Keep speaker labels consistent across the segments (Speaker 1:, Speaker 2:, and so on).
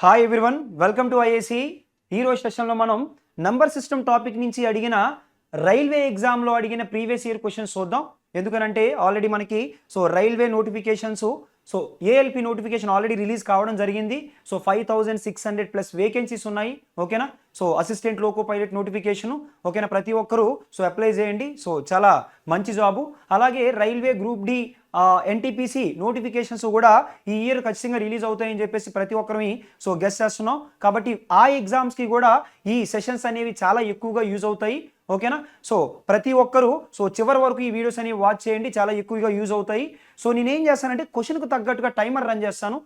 Speaker 1: Hi everyone, welcome to IAC. ఈరోజు సెషన్లో మనం నంబర్ సిస్టమ్ టాపిక్ నుంచి అడిగిన రైల్వే ఎగ్జామ్లో అడిగిన ప్రీవియస్ ఇయర్ క్వశ్చన్స్ చూద్దాం. ఎందుకనంటే ఆల్రెడీ మనకి railway notifications ALP notification already release కావడం జరిగింది. 5600 ప్లస్ వేకెన్సీస్ ఉన్నాయి. ఓకేనా. అసిస్టెంట్ లోకో పైలట్ నోటిఫికేషన్ ఓకేనా. ప్రతి ఒక్కరూ అప్లై చేయండి. చాలా మంచి జాబు. అలాగే railway group D NTPC notifications కూడా ఈ ఇయర్ ఖచ్చితంగా రిలీజ్ అవుతాయని చెప్పేసి ప్రతి ఒక్కరిని గెస్ చేస్తున్నాం. కాబట్టి ఆ ఎగ్జామ్స్కి కూడా ఈ సెషన్స్ అనేవి చాలా ఎక్కువగా యూజ్ అవుతాయి. ఓకేనా. ప్రతి ఒక్కరూ చివరి వరకు ఈ వీడియోస్ అనేవి వాచ్ చేయండి, చాలా ఎక్కువగా యూజ్ అవుతాయి. నేనేం చేస్తానంటే క్వశ్చన్కు తగ్గట్టుగా టైమర్ రన్ చేస్తాను.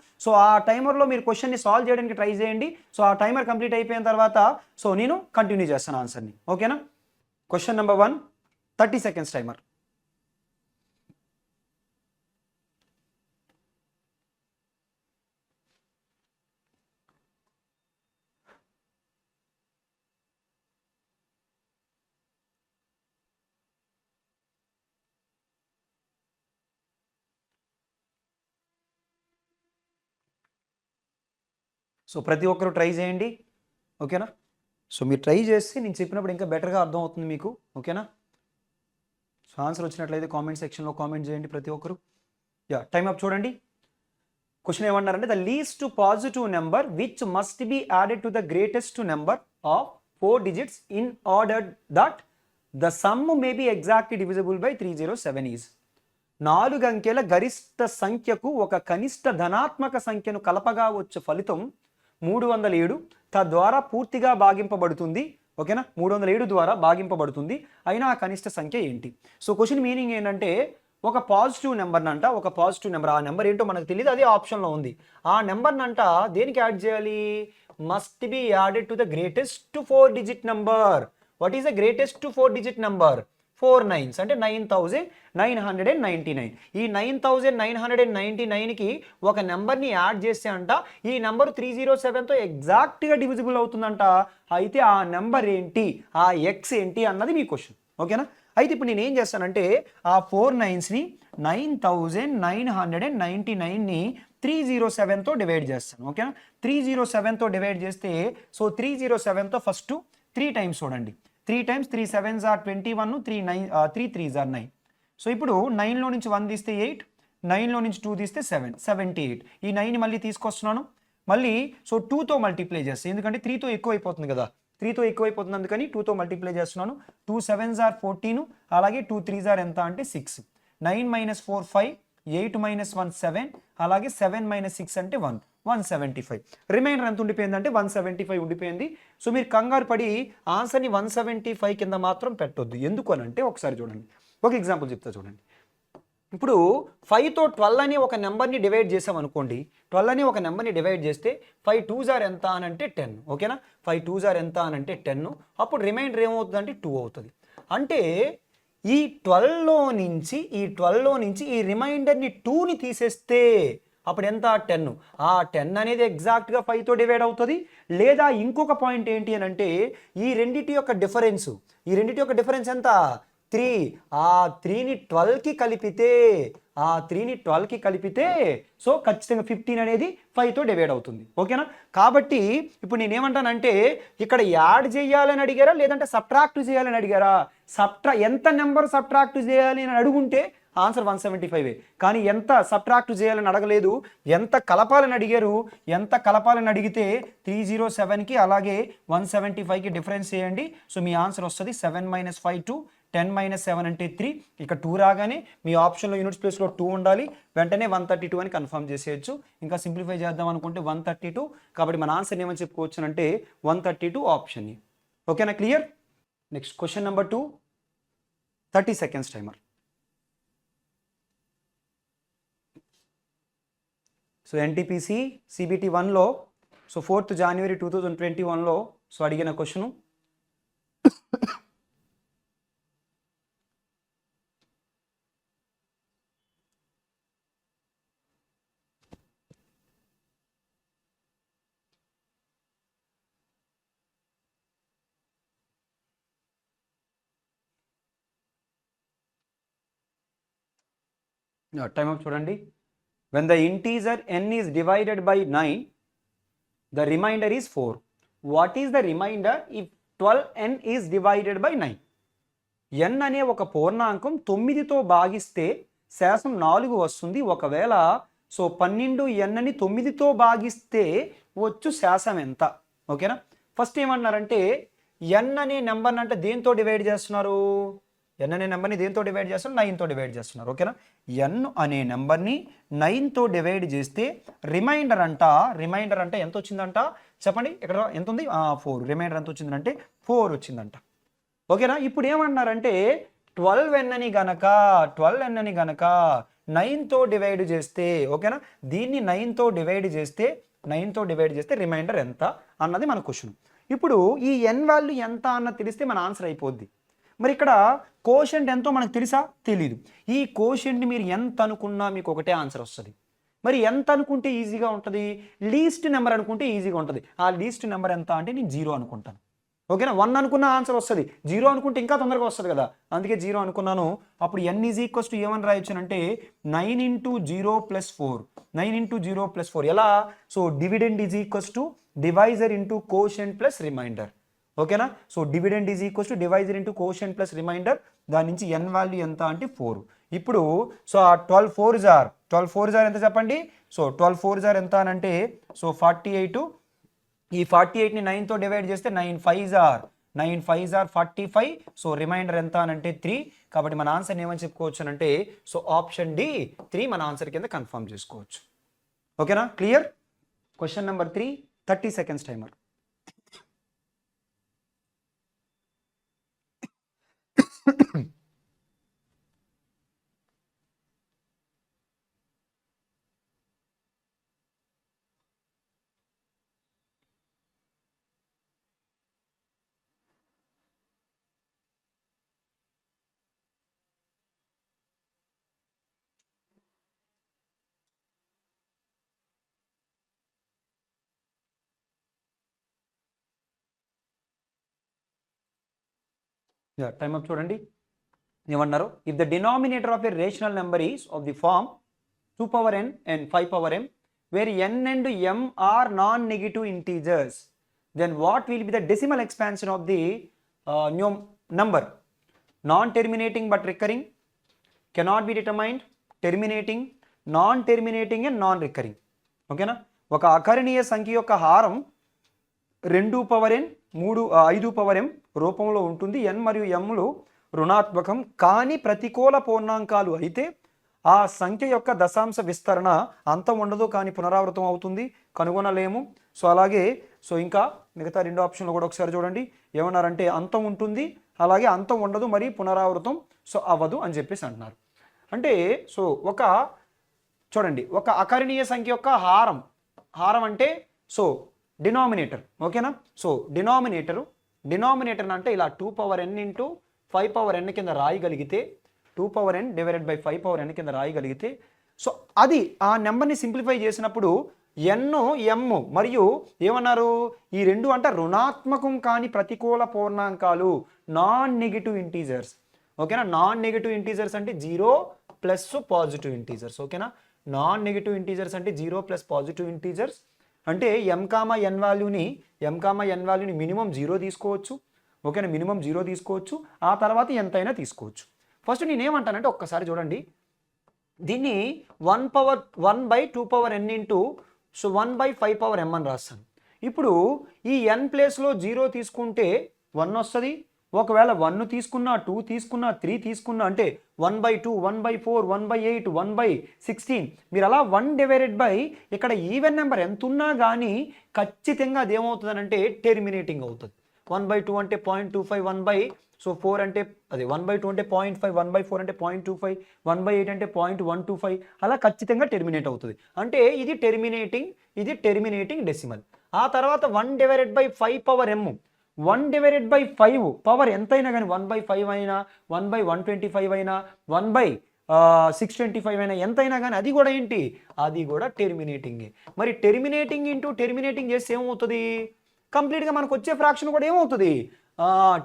Speaker 1: ఆ టైమర్లో మీరు క్వశ్చన్ని సాల్వ్ చేయడానికి ట్రై చేయండి. ఆ టైమర్ కంప్లీట్ అయిపోయిన తర్వాత నేను కంటిన్యూ చేస్తాను ఆన్సర్ని. ఓకేనా. Question number 1, 30 seconds timer. ప్రతి ఒక్కరు ట్రై చేయండి. ఓకేనా. మీరు ట్రై చేస్తే నేను చెప్పినప్పుడు ఇంకా బెటర్గా అర్థం అవుతుంది మీకు. ఓకేనా. ఆన్సర్ వచ్చినట్లయితే కామెంట్ సెక్షన్లో కామెంట్ చేయండి ప్రతి ఒక్కరు. టైం అప్ చూడండి. క్వశ్చన్ ఏమన్నారంటే the least positive number which must be added to the greatest number of 4 digits in order that the some may be exactly divisible by 307 is. 4 అంకెల గరిష్ట సంఖ్యకు ఒక కనిష్ట ధనాత్మక సంఖ్యను కలపగా వచ్చే ఫలితం 307 తద్వారా పూర్తిగా భాగింపబడుతుంది. ఓకేనా. 307 ద్వారా భాగింపబడుతుంది. అయినా ఆ కనిష్ట సంఖ్య ఏంటి? క్వశ్చన్ మీనింగ్ ఏంటంటే ఒక పాజిటివ్ నెంబర్నంట, ఒక పాజిటివ్ నెంబర్, ఆ నెంబర్ ఏంటో మనకు తెలియదు, అదే ఆప్షన్లో ఉంది. ఆ నెంబర్నంట దేనికి యాడ్ చేయాలి? Must be added to the greatest 4 digit number. What is the greatest 4 digit number? 4 9s అంటే 9999. ఈ 9999కి ఒక నెంబర్ని యాడ్ చేస్తే అంట ఈ నెంబర్ 307తో ఎగ్జాక్ట్గా డివిజిబుల్ అవుతుందంట. అయితే ఆ నెంబర్ ఏంటి, ఆ ఎక్స్ ఏంటి అన్నది మీ క్వశ్చన్. ఓకేనా. అయితే ఇప్పుడు నేను ఏం చేస్తానంటే ఆ 4 9sని 9999ని 307తో డివైడ్ చేస్తాను. ఓకేనా. 307తో డివైడ్ చేస్తే 307తో ఫస్ట్ 3 times చూడండి. 3 times 3 7s are 21, 3 3s are 9. ఇప్పుడు 9లో నుంచి 1 తీస్తే 8, 9లో నుంచి 2 తీస్తే 7, 78. ఈ 9ని మళ్ళీ తీసుకొస్తున్నాను. మళ్ళీ 2తో మల్టిప్లై చేస్తాను, ఎందుకంటే 3తో ఎక్కువ అయిపోతుంది కదా. 3తో ఎక్కువ అయిపోతుంది అందుకని 2తో మల్టిప్లై చేస్తున్నాను. 2 7s are 14, అలాగే 2 3s are ఎంత అంటే 6. 9 - 4 5, 8 - 1 7, అలాగే 7 - 6 అంటే 1, 175. రిమైండర్ ఎంత ఉండిపోయింది అంటే 175 ఉండిపోయింది. మీరు కంగారు పడి ఆన్సర్ని 175 కింద మాత్రం పెట్టొద్దు. ఎందుకు అని అంటే ఒకసారి చూడండి, ఒక ఎగ్జాంపుల్ చెప్తా చూడండి. ఇప్పుడు 5తో 12 అని ఒక నెంబర్ని డివైడ్ చేసామనుకోండి. 12 అని ఒక నెంబర్ని డివైడ్ చేస్తే 5 2s are ఎంత అని అంటే 10. ఓకేనా. 5 2s are ఎంత అని అంటే 10. అప్పుడు రిమైండర్ ఏమవుతుంది అంటే 2 అవుతుంది. అంటే ఈ 12లో నుంచి ఈ రిమైండర్ని 2ని తీసేస్తే అప్పుడు ఎంత? 10. ఆ 10 అనేది ఎగ్జాక్ట్గా 5తో డివైడ్ అవుతుంది. లేదా ఇంకొక పాయింట్ ఏంటి అని అంటే ఈ రెండిటి యొక్క డిఫరెన్స్ ఎంత? 3. ఆ 3ని 12కి కలిపితే ఖచ్చితంగా 15 అనేది 5తో డివైడ్ అవుతుంది. ఓకేనా. కాబట్టి ఇప్పుడు నేనేమంటానంటే ఇక్కడ యాడ్ చేయాలని అడిగారా లేదంటే సబ్ట్రాక్ట్ చేయాలని అడిగారా? ఎంత నెంబర్ సబ్ట్రాక్ట్ చేయాలి అని అడుగుంటే ఆన్సర్ 175. కానీ ఎంత సబ్ట్రాక్ట్ చేయాలని అడగలేదు, ఎంత కలపాలని అడిగారు. ఎంత కలపాలని అడిగితే 307కి అలాగే 175కి డిఫరెన్స్ చేయండి. మీ ఆన్సర్ వస్తుంది 7 - 5 2, 10 - 7 అంటే 3. ఇక 2 రాగానే మీ ఆప్షన్లో యూనిట్స్ ప్లేస్లో 2 ఉండాలి. వెంటనే 132 అని కన్ఫర్మ్ చేసేయచ్చు. ఇంకా సింప్లిఫై చేద్దాం అనుకుంటే 132. కాబట్టి మన ఆన్సర్ ఏమని చెప్పుకోవచ్చు అంటే 132 ఆప్షన్. ఓకేనా. Clear. Next question number 2, 30 seconds timer. NTPC CBT 1లో 4th January 2021లో అడిగిన క్వశ్చను. టైం అప్ చూడండి. When the integer n is divided by 9, the remainder is 4. What is the remainder if 12n is divided by 9? n అనే ఒక పూర్ణాంకం 9తో భాగిస్తే శేషం 4 వస్తుంది. ఒకవేళ 12nని 9తో భాగిస్తే వచ్చు శేషం ఎంత? ఓకేనా. ఫస్ట్ ఏమన్నారంటే n అనే నెంబర్ని అంటే దేంతో డివైడ్ చేస్తున్నారు? n అనే నెంబర్ని దేంతో డివైడ్ చేస్తున్నారు? 9తో డివైడ్ చేస్తున్నారు. ఓకేనా. n అనే నెంబర్ని 9తో డివైడ్ చేస్తే రిమైండర్ అంటే ఎంత వచ్చిందంట చెప్పండి. ఇక్కడ ఎంత ఉంది? 4. రిమైండర్ ఎంత వచ్చిందంటే 4 వచ్చిందంట. ఓకేనా. ఇప్పుడు ఏమన్నారంటే 12n అని గనక 9తో డివైడ్ చేస్తే, ఓకేనా, దీన్ని 9తో డివైడ్ చేస్తే రిమైండర్ ఎంత అన్నది మన క్వశ్చన్. ఇప్పుడు ఈ n వాల్యూ ఎంత అన్నది తెలిస్తే మన ఆన్సర్ అయిపోద్ది. మరి ఇక్కడ కోషెంట్ ఎంతో మనకు తెలుసా? తెలీదు. ఈ కోషెంట్ని మీరు ఎంత అనుకున్నా మీకు ఒకటే ఆన్సర్ వస్తుంది. మరి ఎంత అనుకుంటే ఈజీగా ఉంటుంది? లీస్ట్ నెంబర్ అనుకుంటే ఈజీగా ఉంటుంది. ఆ లీస్ట్ నెంబర్ ఎంత అంటే నేను 0 అనుకుంటాను. ఓకేనా. 1 అనుకున్న ఆన్సర్ వస్తుంది, 0 అనుకుంటే ఇంకా తొందరగా వస్తుంది కదా, అందుకే 0 అనుకున్నాను. అప్పుడు n ఈజ్ ఈక్వల్స్ టు ఏమని రాయొచ్చానంటే 9 × 0 + 4. 9 × 0 + 4 ఎలా? So dividend is equals to divisor into quotient plus remainder. ఓకేనా. So dividend is equals to divisor into quotient plus remainder. దాని నుంచి n వాల్యూ ఎంత అంటే 4. ఇప్పుడు సో ఆ 12 4 జార్ ఎంత చెప్పండి? సో 12 4 జార్ ఎంత అని అంటే సో 48. ఈ 48ని 9తో డివైడ్ చేస్తే 9 5 జార్ 45. సో రిమైండర్ ఎంత అని అంటే 3. కాబట్టి మన ఆన్సర్ ఏమని చెప్పుకోవచ్చు అంటే సో ఆప్షన్ డి 3 మన ఆన్సర్ కింద కన్ఫర్మ్ చేసుకోవచ్చు. ఓకేనా. Clear. Question number 3, 30 seconds timer. Time up చూడండి. ఏమన్నారు? If the denominator of a rational number is of the form 2n and 5m where n and m are non-negative integers, then what will be the decimal expansion of the number? Non-terminating but recurring, cannot be determined, terminating, non-terminating and non-recurring. ఓకేనా. ఒక అకరణీయ సంఖ్య యొక్క హారం 2n 5m రూపంలో ఉంటుంది. n మరియు mలు రుణాత్మకం కానీ ప్రతికూల పూర్ణాంకాలు అయితే ఆ సంఖ్య యొక్క దశాంశ విస్తరణ అంతం ఉండదు కానీ పునరావృతం అవుతుంది, కనుగొనలేము. సో అలాగే సో ఇంకా మిగతా 2 ఆప్షన్లు కూడా ఒకసారి చూడండి. ఏమన్నారంటే అంతం ఉంటుంది, అలాగే అంతం ఉండదు, మరి పునరావృతం సో అవ్వదు అని చెప్పేసి అంటున్నారు. అంటే సో చూడండి ఒక అకరణీయ సంఖ్య యొక్క హారం అంటే సో డినామినేటర్. ఓకేనా. సో డినామినేటర్ అంటే ఇలా 2n × 5n కింద రాయగలిగితే 2n డివైడెడ్ బై 5n కింద రాయగలిగితే సో అది ఆ నెంబర్ని సింప్లిఫై చేసినప్పుడు n m మరియు ఏమన్నారు ఈ రెండు అంటే రుణాత్మకం కాని ప్రతికూల పూర్ణాంకాలు, నాన్ నెగటివ్ ఇంటీజర్స్. ఓకేనా. నాన్ నెగటివ్ ఇంటీజర్స్ అంటే 0 ప్లస్ పాజిటివ్ ఇంటీజర్స్. ఓకేనా. నాన్ నెగటివ్ ఇంటీజర్స్ అంటే 0 ప్లస్ పాజిటివ్ ఇంటీజర్స్. అంటే m, n వాల్యూని మినిమం 0 తీసుకోవచ్చు. ఓకేనా. మినిమం 0 తీసుకోవచ్చు, ఆ తర్వాత ఎంతైనా తీసుకోవచ్చు. ఫస్ట్ నేనేమంటానంటే ఒక్కసారి చూడండి, దీన్ని 1/2n ఇంటూ సో 1/5m అని రాస్తాను. ఇప్పుడు ఈ n ప్లేస్లో 0 తీసుకుంటే 1 వస్తుంది. ఒకవేళ 1 తీసుకున్నా 2 తీసుకున్నా 3 తీసుకున్నా అంటే 1/2 1/4 1/8 1/16 మీరు అలా 1 డివైడెడ్ బై ఇక్కడ ఈవెన్ నెంబర్ ఎంత ఉన్నా కానీ ఖచ్చితంగా అది ఏమవుతుందనంటే టెర్మినేటింగ్ అవుతుంది. 1/2 అంటే 0.25 1/4 అంటే అదే 1/2 అంటే 0.5 1/4 అంటే 0.25 1/8 అంటే 0.125 అలా ఖచ్చితంగా టెర్మినేట్ అవుతుంది. అంటే ఇది టెర్మినేటింగ్ డెసిమల్. ఆ తర్వాత 1 divided by 5m 1 divided by 5 power ఎంతైనా కానీ 1/5 అయినా 1/125 అయినా 1/625 అయినా ఎంతైనా కానీ అది కూడా ఏంటి? అది కూడా టెర్మినేటింగ్. మరి టెర్మినేటింగ్ ఇంటూ టెర్మినేటింగ్ చేస్తే ఏమవుతుంది? కంప్లీట్గా మనకు వచ్చే ఫ్రాక్షన్ కూడా ఏమవుతుంది?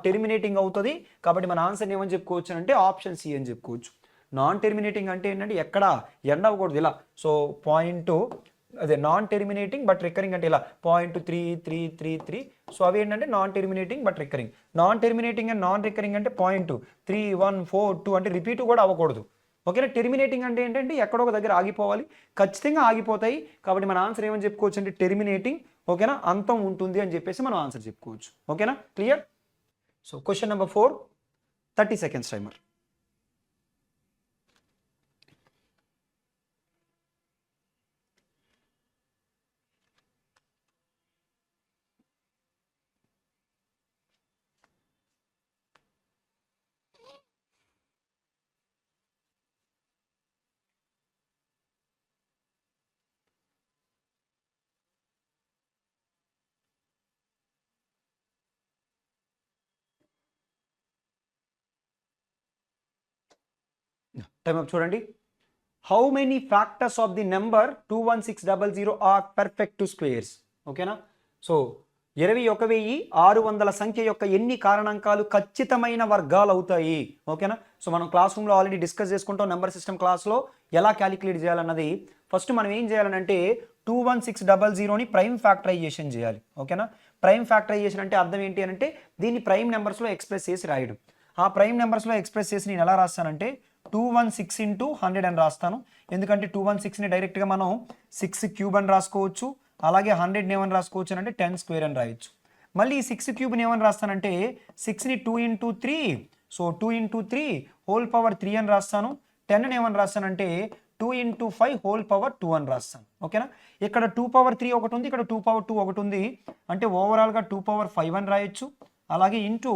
Speaker 1: టెర్మినేటింగ్ అవుతుంది. కాబట్టి మన ఆన్సర్ ఏమని చెప్పుకోవచ్చు అంటే ఆప్షన్ సి అని చెప్పుకోవచ్చు. నాన్ టెర్మినేటింగ్ అంటే ఏంటంటే ఎక్కడ ఎండ్ అవ్వకూడదు ఇలా. సో అదే నాన్ టెర్మినేటింగ్ బట్ రికరింగ్ అంటే ఇలా 0.3333. సో అవి ఏంటంటే non terminating but recurring. Non terminating and non recurring అంటే 0.3142 అంటే రిపీట్ కూడా అవ్వకూడదు. ఓకేనా. టెర్మినేటింగ్ అంటే ఏంటంటే ఎక్కడో ఒక దగ్గర ఆగిపోవాలి, ఖచ్చితంగా ఆగిపోతాయి. కాబట్టి మన ఆన్సర్ ఏమని చెప్పుకోవచ్చు అంటే టెర్మినేటింగ్. ఓకేనా, అంతం ఉంటుంది అని చెప్పేసి మనం ఆన్సర్ చెప్పుకోవచ్చు. ఓకేనా, clear. So question number 4, 30 seconds timer. Time up చూడండి. How many factors of the number 21600 are perfect squares. ఓకేనా. సో 21,600 సంఖ్య యొక్క ఎన్ని కారణాంకాలు ఖచ్చితమైన వర్గాలు అవుతాయి. ఓకేనా. సో మనం క్లాస్ రూమ్లో ఆల్రెడీ డిస్కస్ చేసుకుంటాం నెంబర్ సిస్టమ్ క్లాస్లో ఎలా క్యాలిక్యులేట్ చేయాలన్నది. ఫస్ట్ మనం ఏం చేయాలంటే 21600ని ప్రైమ్ ఫ్యాక్టరైజేషన్ చేయాలి. ఓకేనా. ప్రైమ్ ఫ్యాక్టరైజేషన్ అంటే అర్థం ఏంటి అంటే దీన్ని ప్రైమ్ నెంబర్స్లో ఎక్స్ప్రెస్ చేసి రాయడం. ఆ ప్రైమ్ నెంబర్స్లో ఎక్స్ప్రెస్ చేసి నేను ఎలా రాస్తానంటే 216 into 100 అని రాస్తాను. ఎందుకంటే 216ని డైరెక్ట్గా మనం 6 క్యూబ్ అని రాసుకోవచ్చు. అలాగే 100ని ఏమని రాసుకోవచ్చు అంటే 10 స్క్వేర్ అని రాయొచ్చు. మళ్ళీ 6 క్యూబ్ని ఏమని రాస్తానంటే 6ని 2 into 3, so 2 into 3 whole power 3 అని రాస్తాను. 10ని ఏమని రాస్తానంటే 2 into 5 హోల్ పవర్ 2 అని రాస్తాను. ఓకేనా. ఇక్కడ 2 power 3 ఒకటి ఉంది, ఇక్కడ 2 power 2 ఒకటి ఉంది. అంటే ఓవరాల్గా 2 power 5 అని రాయొచ్చు. అలాగే ఇంటూ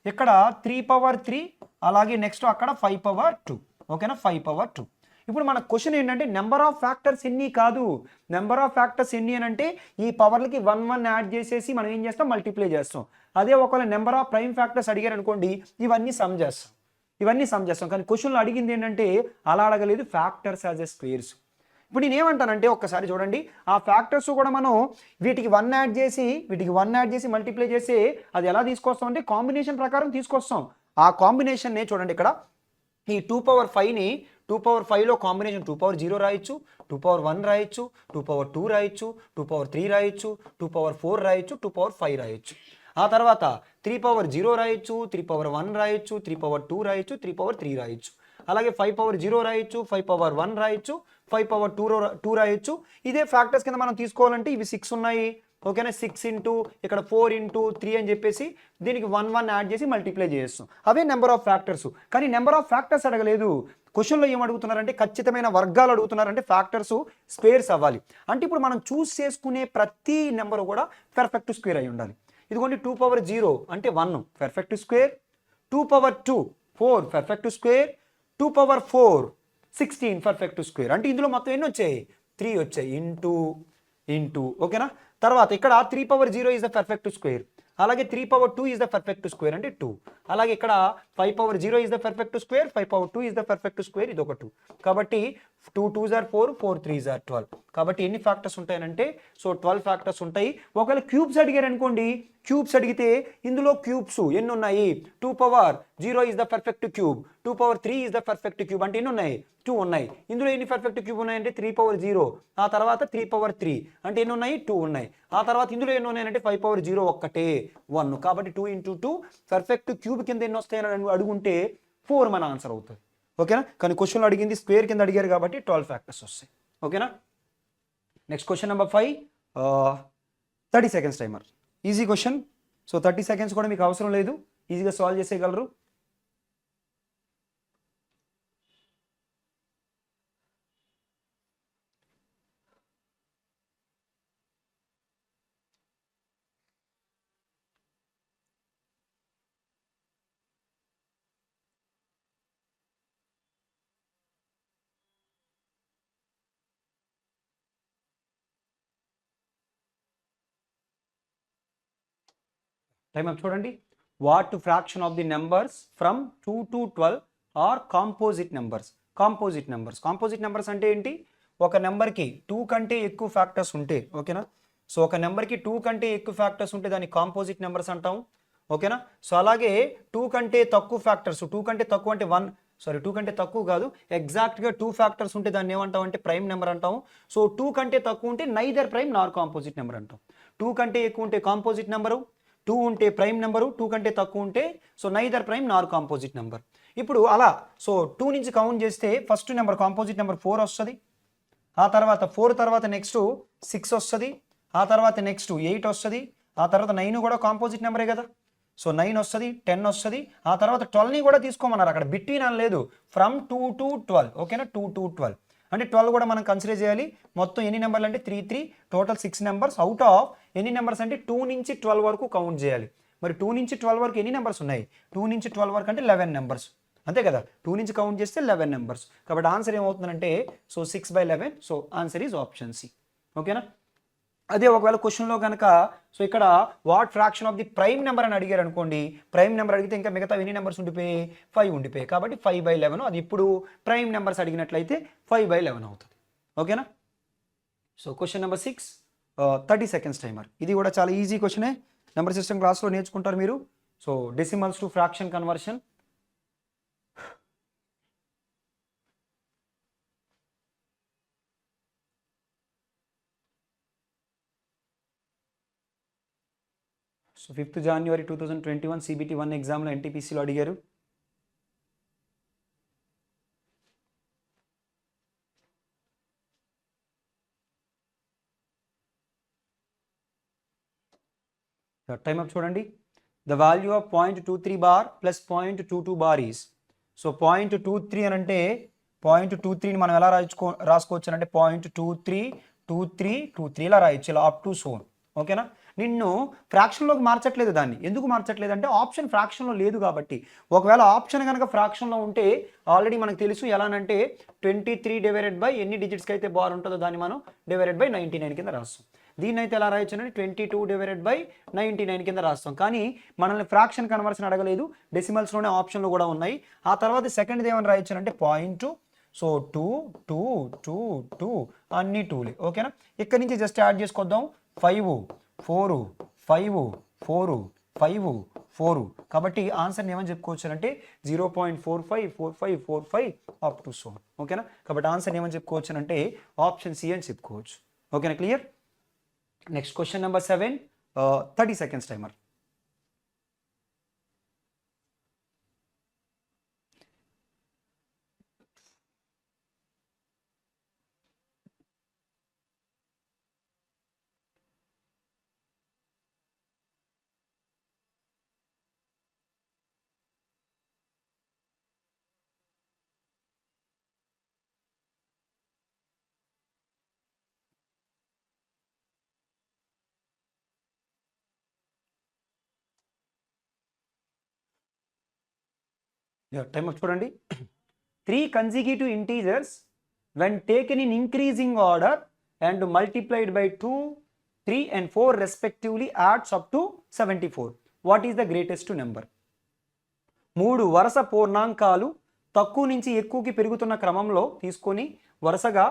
Speaker 1: ఇక్కడ 3 power 3, అలాగే నెక్స్ట్ అక్కడ 5 power 2. ఓకేనా, 5 power 2. ఇప్పుడు మన క్వశ్చన్ ఏంటంటే నెంబర్ ఆఫ్ ఫ్యాక్టర్స్ ఎన్ని కాదు, నెంబర్ ఆఫ్ ఫ్యాక్టర్స్ ఎన్ని అని అంటే ఈ పవర్లకి 1 యాడ్ చేసేసి మనం ఏం చేస్తాం, మల్టిప్లై చేస్తాం. అదే ఒకవేళ నెంబర్ ఆఫ్ ప్రైమ్ ఫ్యాక్టర్స్ అడిగారు అనుకోండి, ఇవన్నీ సమ్ చేస్తాం. కానీ క్వశ్చన్లో అడిగింది ఏంటంటే అలా అడగలేదు, ఫ్యాక్టర్స్ యాజ్ ఎ స్క్వేర్స్. ఇప్పుడు నేను ఏమంటానంటే ఒక్కసారి చూడండి, ఆ ఫ్యాక్టర్స్ కూడా మనం వీటికి 1 యాడ్ చేసి మల్టిప్లై చేసి అది ఎలా తీసుకొస్తాం అంటే కాంబినేషన్ ప్రకారం తీసుకొస్తాం. ఆ కాంబినేషన్నే చూడండి ఇక్కడ ఈ 2 power 5ని 2 power 5లో కాంబినేషన్ 2 power 0 రాయొచ్చు, 2 power 1 రాయొచ్చు, 2 power 2 రాయొచ్చు, 2 power 3 రాయొచ్చు, 2 power 4 రాయొచ్చు, 2 power 5 రాయొచ్చు. ఆ తర్వాత 3 power 0 రాయొచ్చు, 3 power 1 రాయొచ్చు, 3 power 2 రాయొచ్చు, 3 power 3 రాయొచ్చు. అలాగే 5 power 0 రాయొచ్చు, 5 power 1 రాయొచ్చు, 5 power 2 రాయొచ్చు. ఇదే ఫ్యాక్టర్స్ కింద మనం తీసుకోవాలంటే ఇవి 6 ఉన్నాయి. ఓకేనా, 6 into ఇక్కడ 4 into 3 అని చెప్పేసి దీనికి 1 యాడ్ చేసి మల్టిప్లై చేస్తాం. అవే నెంబర్ ఆఫ్ ఫ్యాక్టర్స్. కానీ నెంబర్ ఆఫ్ ఫ్యాక్టర్స్ అడగలేదు. క్వశ్చన్లో ఏం అడుగుతున్నారంటే ఖచ్చితమైన వర్గాలు అడుగుతున్నారంటే ఫ్యాక్టర్స్ స్క్వేర్స్ అవ్వాలి. అంటే ఇప్పుడు మనం చూస్ చేసుకునే ప్రతి నెంబర్ కూడా పర్ఫెక్ట్ స్క్వేర్ అయి ఉండాలి. ఇదిగోండి 2 power 0 అంటే 1 perfect square, 2 power 2 4 perfect square, 2 power 4 16 perfect square. అంటే ఇందులో మొత్తం ఎన్ని వచ్చాయి, 3 వచ్చాయి. ఇంటూ ఓకేనా. తర్వాత ఇక్కడ 3 power 0 is the perfect square, అలాగే 3 power 2 is the perfect square అంటే 2. అలాగే ఇక్కడ 5 power 0 is the perfect square, 5 power 2 is the perfect square, ఇది ఒక 2. కాబట్టి 2 2s are 4, 4 3s are 12. కాబట్టి ఎన్ని ఫ్యాక్టర్స్ ఉంటాయనంటే సో 12 ఫ్యాక్టర్స్ ఉంటాయి. ఒకవేళ క్యూబ్స్ అడిగారు అనుకోండి, క్యూబ్స్ అడిగితే ఇందులో క్యూబ్స్ ఎన్ని ఉన్నాయి, 2 power 0 is the perfect cube, 2 power 3 is the perfect cube అంటే ఎన్ని ఉన్నాయి, 2 ఉన్నాయి. ఇందులో ఎన్ని పర్ఫెక్ట్ క్యూబ్ ఉన్నాయంటే 3 power 0, ఆ తర్వాత 3 power 3 అంటే ఎన్ని ఉన్నాయి, 2 ఉన్నాయి. ఆ తర్వాత ఇందులో ఎన్ని ఉన్నాయంటే 5 power 0 ఒక్కటే 1. కాబట్టి 2 into 2 పర్ఫెక్ట్ క్యూబ్ కింద ఎన్ని వస్తాయని అడుగుంటే 4 మన ఆన్సర్ అవుతుంది. ఓకేనా. కానీ క్వశ్చన్లో అడిగింది స్క్వేర్ కింద అడిగారు కాబట్టి 12 ఫ్యాక్టర్స్ వస్తాయి. ఓకేనా. Next question number 5, 30 seconds timer. Easy question. So 30 seconds కూడా మీకు అవసరం లేదు, ఈజీగా సాల్వ్ చేసేయగలరు. టైం అప్ చూడండి. What fraction of the numbers from 2 to 12 are composite numbers. Composite numbers అంటే ఏంటి, ఒక నెంబర్కి 2 కంటే ఎక్కువ ఫ్యాక్టర్స్ ఉంటే, ఓకేనా. సో ఒక నెంబర్కి 2 కంటే ఎక్కువ ఫ్యాక్టర్స్ ఉంటే దాన్ని కాంపోజిట్ నెంబర్స్ అంటాం. ఓకేనా. సో అలాగే 2 కంటే తక్కువ ఫ్యాక్టర్స్, 2 కంటే తక్కువ అంటే 1 సారీ 2 కంటే తక్కువ కాదు, ఎగ్జాక్ట్గా 2 ఫ్యాక్టర్స్ ఉంటే దాన్ని ఏమంటాం అంటే ప్రైమ్ నెంబర్ అంటాం. సో 2 కంటే తక్కువ ఉంటే నైదర్ ప్రైమ్ నార్ కాంపోజిట్ నెంబర్ అంటాం. 2 కంటే ఎక్కువ ఉంటే కాంపోజిట్ నెంబరు, 2 ఉంటే ప్రైమ్ నెంబరు, 2 కంటే తక్కువ ఉంటే సో నైదర్ ప్రైమ్ నార్ కాంపోజిట్ నెంబర్. ఇప్పుడు అలా సో 2 నుంచి కౌంట్ చేస్తే ఫస్ట్ నెంబర్ కాంపోజిట్ నెంబర్ 4 వస్తుంది, ఆ తర్వాత 4 తర్వాత నెక్స్ట్ 6 వస్తుంది, ఆ తర్వాత నెక్స్ట్ 8 వస్తుంది, ఆ తర్వాత 9 కూడా కాంపోజిట్ నెంబరే కదా, సో 9 వస్తుంది, 10 వస్తుంది, ఆ తర్వాత 12ని కూడా తీసుకోమన్నారు, అక్కడ బిట్వీన్ అని లేదు, ఫ్రమ్ 2 to 12, ఓకేనా, 2 to 12 అంటే 12 కూడా మనం కన్సిడర్ చేయాలి. మొత్తం ఎన్ని నెంబర్లు అంటే 3 3, టోటల్ 6 నెంబర్స్. అవుట్ ఆఫ్ ఎన్ని నెంబర్స్ అంటే 2 నుంచి 12 వరకు కౌంట్ చేయాలి. మరి 2 నుంచి 12 వరకు ఎన్ని నెంబర్స్ ఉన్నాయి, 2 నుంచి 12 వరకు అంటే 11 నెంబర్స్, అంతే కదా, 2 నుంచి కౌంట్ చేస్తే 11 నెంబర్స్. కాబట్టి ఆన్సర్ ఏమవుతుందంటే so 6/11. So answer is option C, ఓకేనా. అదే ఒకవేళ క్వశ్చన్లో కనుక సో ఇక్కడ what fraction of the prime number అని అడిగారు అనుకోండి, ప్రైమ్ నెంబర్ అడిగితే ఇంకా మిగతా ఎన్ని నెంబర్స్ ఉండిపోయి 5 ఉండిపోయాయి, కాబట్టి 5/11. అది ఇప్పుడు ప్రైమ్ నెంబర్స్ అడిగినట్లయితే 5/11 అవుతుంది, ఓకేనా. So question number 6, 30 seconds timer. ఇది కూడా చాలా ఈజీ క్వశ్చనే, నెంబర్ సిస్టమ్ క్లాస్లో నేర్చుకుంటారు మీరు. So decimals to fraction conversion. So 5th January 2021 CBT 1 ఎగ్జామ్లో NTPCలో అడిగారు. టైమ్ అప్ చూడండి. The value of 0.23 bar plus 0.22 bar is, so 0.23 అని అంటే 0.23ని మనం ఎలా రాసుకోవచ్చు అంటే 0.232323 ఇలా రాయొచ్చు, ఇలా అప్ టు సోన్, ఓకేనా. నిన్ను ఫ్రాక్షన్లోకి మార్చట్లేదు, దాన్ని ఎందుకు మార్చట్లేదు అంటే ఆప్షన్ ఫ్రాక్షన్లో లేదు కాబట్టి. ఒకవేళ ఆప్షన్ కనుక ఫ్రాక్షన్లో ఉంటే ఆల్రెడీ మనకు తెలుసు ఎలానంటే 23 డివైడెడ్ బై ఎన్ని డిజిట్స్కి అయితే బార్ ఉంటుందో దాన్ని మనం డివైడెడ్ బై 99 కింద రాస్తాం. దీన్ని అయితే ఎలా రాయొచ్చు అంటే 22 డివైడెడ్ బై 99 కింద రాస్తాం. కానీ మనల్ని ఫ్రాక్షన్ కన్వర్షన్ అడగలేదు, డెసిమల్స్లోనే ఆప్షన్లు కూడా ఉన్నాయి. ఆ తర్వాత సెకండ్ది ఏమని రాయొచ్చు అంటే 0.2, సో 2 2 2 2 అన్ని 2లే, ఓకేనా. ఇక్కడ నుంచి జస్ట్ యాడ్ చేసుకొద్దాం, 5 4 5 4 5 4. కాబట్టి ఆన్సర్ని ఏమని చెప్పుకోవచ్చు అంటే 0.454545 అప్ టు సో, ఓకేనా. కాబట్టి ఆన్సర్ని ఏమని చెప్పుకోవచ్చు అంటే ఆప్షన్ సి అని చెప్పుకోవచ్చు, ఓకేనా. Clear. Next question number 7, 30 seconds timer. Time up చూడండి. 3 consecutive integers when taken in increasing order and multiplied by 2, 3 and 4 respectively adds up to 74. What is the greatest number? 3 వరుస పూర్ణాంకాలు తక్కువ నుంచి ఎక్కువకి పెరుగుతున్న క్రమంలో తీసుకొని వరుసగా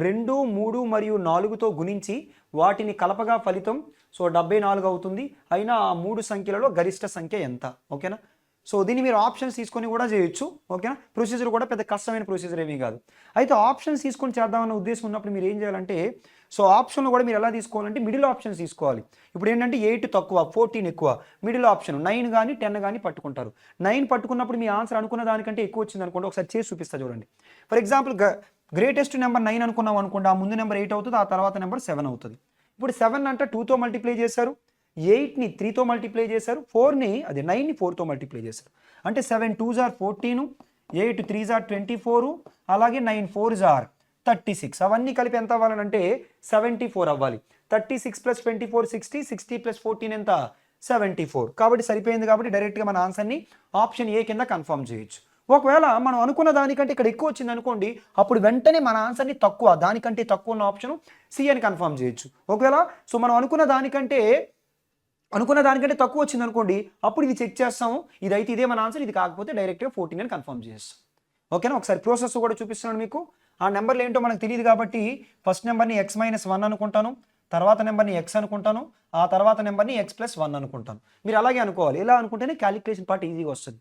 Speaker 1: 2, 3 మరియు 4తో గుణించి వాటిని కలపగా ఫలితం సో 74 అవుతుంది. అయినా ఆ 3 సంఖ్యలలో గరిష్ట సంఖ్య ఎంత, ఓకేనా. సో దీన్ని మీరు ఆప్షన్స్ తీసుకొని కూడా చేయొచ్చు, ఓకేనా. ప్రొసీజర్ కూడా పెద్ద కష్టమైన ప్రొసీజర్ ఏమీ కాదు. అయితే ఆప్షన్స్ తీసుకొని చేద్దామన్న ఉద్దేశం ఉన్నప్పుడు మీరు ఏం చేయాలంటే సో ఆప్షన్లో కూడా మీరు ఎలా తీసుకోవాలంటే మిడిల్ ఆప్షన్స్ తీసుకోవాలి. ఇప్పుడు ఏంటంటే 8 తక్కువ 14 ఎక్కువ, మిడిల్ ఆప్షన్ 9 కానీ 10 కానీ పట్టుకుంటారు. 9 పట్టుకున్నప్పుడు మీ ఆన్సర్ అనుకున్న దానికంటే ఎక్కువ వచ్చింది అనుకోండి, ఒకసారి చేసి చూపిస్తా చూడండి. ఫర్ ఎగ్జాంపుల్ గ్రేటెస్ట్ నెంబర్ 9 అనుకున్నాం అనుకోండి, ఆ ముందు నెంబర్ 8 అవుతుంది, ఆ తర్వాత నెంబర్ 7 అవుతుంది. ఇప్పుడు 7 అంటే 2తో మల్టిప్లై చేశారు, 8ని 3తో మల్టిప్లై చేశారు, 4ని అదే 9ని 4తో మల్టిప్లై చేశారు. అంటే 7 2s are 14, 8 3s are 24, అలాగే 9 4s are 36. అవన్నీ కలిపి ఎంత అవ్వాలంటే 74 అవ్వాలి. 36 + 24 60, 60 + 14 ఎంత 74. కాబట్టి సరిపోయింది. కాబట్టి డైరెక్ట్గా మన ఆన్సర్ని ఆప్షన్ ఏ కింద కన్ఫర్మ్ చేయొచ్చు. ఒకవేళ మనం అనుకున్న దానికంటే ఇక్కడ ఎక్కువ వచ్చింది అనుకోండి, అప్పుడు వెంటనే మన ఆన్సర్ని దానికంటే తక్కువ ఉన్న ఆప్షన్ సి అని కన్ఫర్మ్ చేయొచ్చు. ఒకవేళ సో మనం అనుకున్న దానికంటే తక్కువ వచ్చింది అనుకోండి, అప్పుడు ఇది చెక్ చేస్తాము, ఇదైతే ఇదే మన ఆన్సర్, ఇది కాకపోతే డైరెక్ట్గా 14 అని కన్ఫర్మ్ చేస్తాం, ఓకేనా. ఒకసారి ప్రాసెస్ కూడా చూపిస్తున్నాను మీకు. ఆ నెంబర్లు ఏంటో మనకు తెలియదు కాబట్టి ఫస్ట్ నెంబర్ని x - 1 అనుకుంటాను, తర్వాత నెంబర్ని ఎక్స్ అనుకుంటాను, ఆ తర్వాత నెంబర్ని x+1 అనుకుంటాను. మీరు అలాగే అనుకోవాలి. ఇలా అనుకుంటేనే క్యాలిక్యులేషన్ పార్ట్ ఈజీగా వస్తుంది.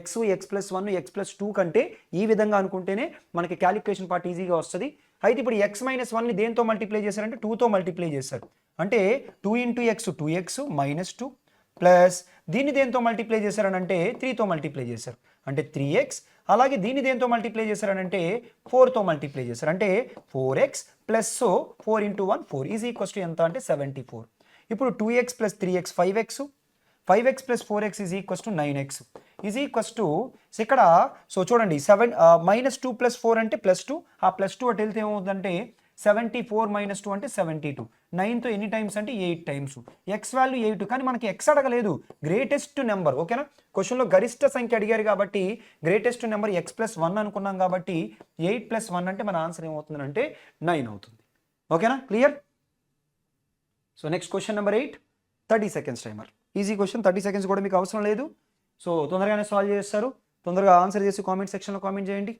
Speaker 1: x+1 x+2 కంటే ఈ విధంగా అనుకుంటేనే మనకి క్యాలిక్యులేషన్ పార్ట్ ఈజీగా వస్తుంది. అయితే ఇప్పుడు x-1ని దేంతో మల్టిప్లై చేశారంటే 2తో మల్టిప్లై చేశారు. అంటే 2 × x 2x -2 ప్లస్ దీన్ని దేంతో మల్టిప్లై చేశారనంటే 3తో మల్టిప్లై చేశారు అంటే 3x. అలాగే దీన్ని దేంతో మల్టిప్లై చేశారనంటే 4తో మల్టిప్లై చేశారు అంటే 4x plus 4 × 1 4 is equals to ఎంత అంటే 74. ఇప్పుడు 2x + 3x 5x 5x + 4x is equals to 9x is equals to ఇక్కడ సో చూడండి -2 + 4 అంటే +2, ఆ +2 అటు వెళ్తే ఏమవుతుందంటే 74 - 2 అంటే 72. 9తో ఎన్ని టైమ్స్ అంటే 8 టైమ్స్. ఎక్స్ వాల్యూ 8 కానీ మనకి ఎక్స్ అడగలేదు, గ్రేటెస్ట్ నెంబర్. ఓకేనా, క్వశ్చన్లో గరిష్ట సంఖ్య అడిగారు కాబట్టి గ్రేటెస్ట్ నెంబర్ x+1 అనుకున్నాం కాబట్టి 8 + 1 అంటే మన ఆన్సర్ ఏమవుతుందంటే 9 అవుతుంది. ఓకేనా, clear? So next question number 8, 30 seconds timer. Easy question, 30 seconds కూడా మీకు అవసరం లేదు. సో తొందరగానే సాల్వ్ చేస్తారు. తొందరగా ఆన్సర్ చేసి కామెంట్ సెక్షన్లో కామెంట్ చేయండి.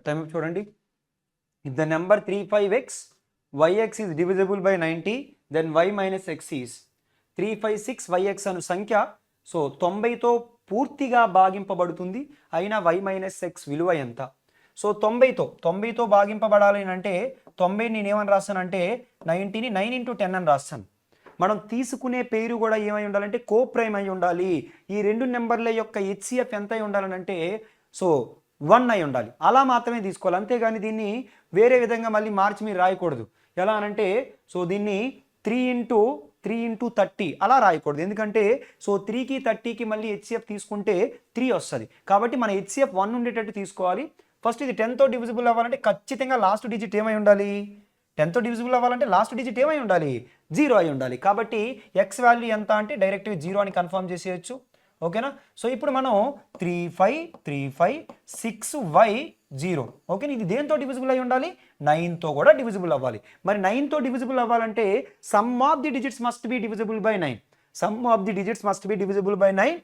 Speaker 1: టైం చూడండి. If the number 35x, yx is divisible by 90, then y minus x is 356 yx అను సంఖ్య సో 90తో పూర్తిగా భాగింపబడుతుంది. అయినా y మైనస్ x విలువ ఎంత? సో 90తో భాగింపబడాలి అంటే 90 నేను ఏమని రాస్తానంటే 90ని 9 × 10 అని రాస్తాను. మనం తీసుకునే పేరు కూడా ఏమై ఉండాలంటే కోప్రైమ్ అయి ఉండాలి. ఈ రెండు నెంబర్ల యొక్క హెచ్సిఎఫ్ ఎంత అయి ఉండాలంటే సో 1 అయి ఉండాలి. అలా మాత్రమే తీసుకోవాలి, అంతేగాని దీన్ని వేరే విధంగా మళ్ళీ మార్చి మీరు రాయకూడదు. ఎలా అనంటే సో దీన్ని 3 × 30 అలా రాయకూడదు. ఎందుకంటే సో 3కి 30కి మళ్ళీ హెచ్సిఎఫ్ తీసుకుంటే 3 వస్తుంది. కాబట్టి మన హెచ్సిఎఫ్ 1 ఉండేటట్టు తీసుకోవాలి. ఫస్ట్ ఇది 10తో డివిజిబుల్ అవ్వాలంటే ఖచ్చితంగా లాస్ట్ డిజిట్ ఏమై ఉండాలి? 10తో డివిజిబుల్ అవ్వాలంటే లాస్ట్ డిజిట్ ఏమై ఉండాలి? 0 అయి ఉండాలి. కాబట్టి ఎక్స్ వాల్యూ ఎంత అంటే డైరెక్ట్గా 0 అని కన్ఫర్మ్ చేసేయచ్చు. ఓకేనా, సో ఇప్పుడు మనం 35 6y 0. ఓకేనా, ఇది దేంతో డివిజిబుల్ అయి ఉండాలి? 9తో కూడా డివిజిబుల్ అవ్వాలి. మరి 9తో డివిజిబుల్ అవ్వాలంటే some of the digits must be divisible by 9. Some of the digits must be divisible by 9.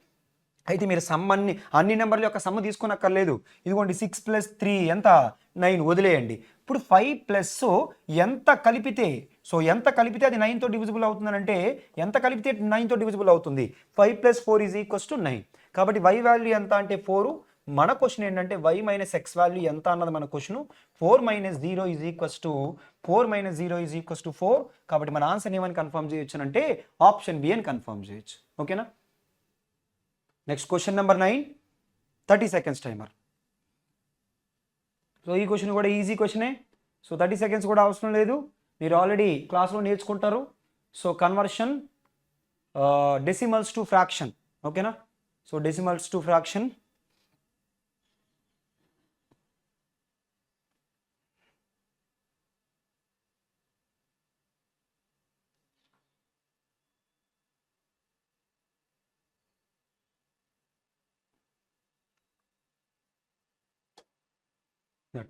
Speaker 1: అయితే మీరు సమ్ అన్ని నెంబర్ల యొక్క సమ్ తీసుకునక్కర్లేదు. ఇదిగోండి 6 + 3 ఎంత? 9 వదిలేయండి. ఇప్పుడు 5 ఎంత కలిపితే అది 9తో డివిజిబుల్ అవుతుందనంటే ఎంత కలిపితే 9తో డివిజిబుల్ అవుతుంది? 5 + 4 = 9. కాబట్టి y వాల్యూ ఎంత అంటే 4. మన క్వశ్చన్ ఏంటంటే y మైనస్ x వాల్యూ ఎంత అన్నది మన క్వశ్చన్. 4 - 0 = 4. కాబట్టి మన ఆన్సర్ ఏమని కన్ఫర్మ్ చేయొచ్చు అంటే ఆప్షన్ బి అని కన్ఫర్మ్ చేయొచ్చు. ఓకేనా, next question number 9, 30 seconds timer. So ఈ క్వశ్చన్ కూడా ఈజీ క్వశ్చనే. సో 30 సెకండ్స్ కూడా అవసరం లేదు, మీరు ఆల్రెడీ క్లాస్లో నేర్చుకుంటారు. So conversion decimals to fraction. ఓకేనా, so decimals to fraction.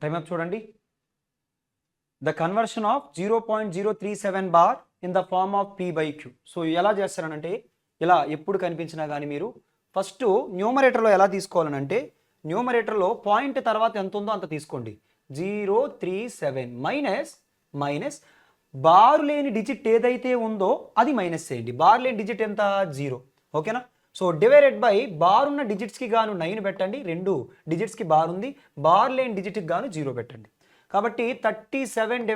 Speaker 1: Time up చూడండి. The conversion of 0.037 bar in the form of p/q. So ఎలా చేస్తారనంటే ఇలా ఎప్పుడు కనిపించినా కానీ మీరు ఫస్ట్ న్యూమరేటర్లో ఎలా తీసుకోవాలనంటే న్యూమరేటర్లో పాయింట్ తర్వాత ఎంత ఉందో అంత తీసుకోండి. 037 మైనస్ బారు లేని డిజిట్ ఏదైతే ఉందో అది మైనస్ చేయండి. బార్ లేని డిజిట్ ఎంత? 0. ఓకేనా, సో డివైడెడ్ బై బార్ ఉన్న డిజిట్స్కి గాను 9 పెట్టండి. 2 డిజిట్స్కి బార్ ఉంది, బార్ లేని డిజిట్కి గాను 0 పెట్టండి. కాబట్టి 37 /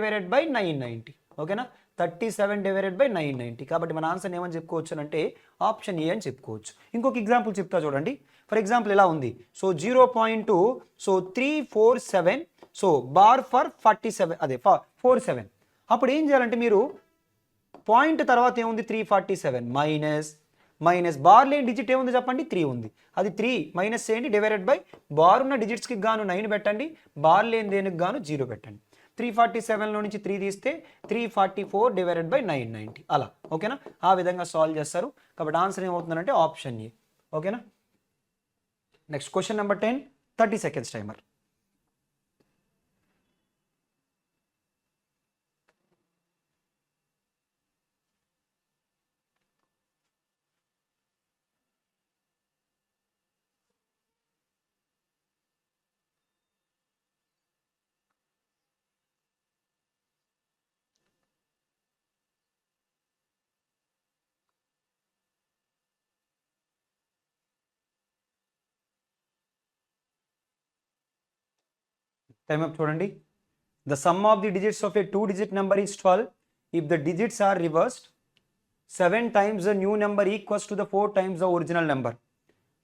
Speaker 1: 990. ఓకేనా, 37 / 990. కాబట్టి మన ఆన్సర్ ఏమని చెప్పుకోవచ్చు అంటే ఆప్షన్ ఏ అని చెప్పుకోవచ్చు. ఇంకొక ఎగ్జాంపుల్ చెప్తా చూడండి. ఫర్ ఎగ్జాంపుల్ ఎలా ఉంది? సో 0.347 సో బార్ ఫర్ 47 అదే 47. అప్పుడు ఏం చేయాలంటే మీరు పాయింట్ తర్వాత ఏముంది? 347 మైనస్ బార్ లేని డిజిట్ ఏముంది చెప్పండి? 3 ఉంది. అది 3 మైనస్ చేయండి, డివైడెడ్ బై బార్ ఉన్న డిజిట్స్కి గాను 9 పెట్టండి, బార్ లేని దేనికి గాను 0 పెట్టండి. 347లో నుంచి 3 తీస్తే 344 / 990 అలా. ఓకేనా, ఆ విధంగా సాల్వ్ చేస్తారు. కాబట్టి ఆన్సర్ ఏమవుతుందంటే ఆప్షన్ ఏ. ఓకేనా, next question number 10, 30 seconds timer. Time up చూడండి. The sum of the digits of a 2-digit number is 12 if the digits are reversed 7 times the new number equals to the 4 times the original number.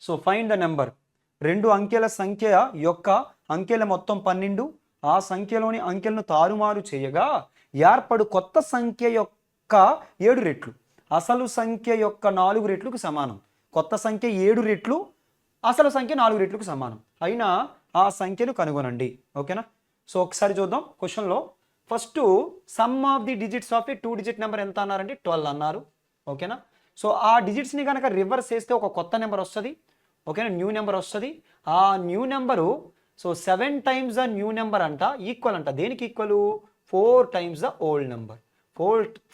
Speaker 1: So find the number. 2 అంకెల సంఖ్య యొక్క అంకెల మొత్తం 12, ఆ సంఖ్యలోని అంకెలను తారుమారు చేయగా ఏర్పడు కొత్త సంఖ్య యొక్క 7 రెట్లు అసలు సంఖ్య యొక్క 4 రెట్లకు సమానం. కొత్త సంఖ్య 7 రెట్లు, అసలు సంఖ్య 4 రెట్లకు సమానం అయినా ఆ సంఖ్యను కనుగొనండి. ఓకేనా? సో ఒకసారి చూద్దాం క్వశ్చన్లో. First some of the digits of A 2-digit number ఎంత అన్నారంటే 12 అన్నారు. ఓకేనా? సో ఆ డిజిట్స్ని కనుక రివర్స్ చేస్తే ఒక కొత్త నెంబర్ వస్తుంది. ఓకేనా? న్యూ నెంబర్ వస్తుంది. ఆ new number so 7 times the new number అంట ఈక్వల్ అంట. దేనికి equal? 4 times the old number.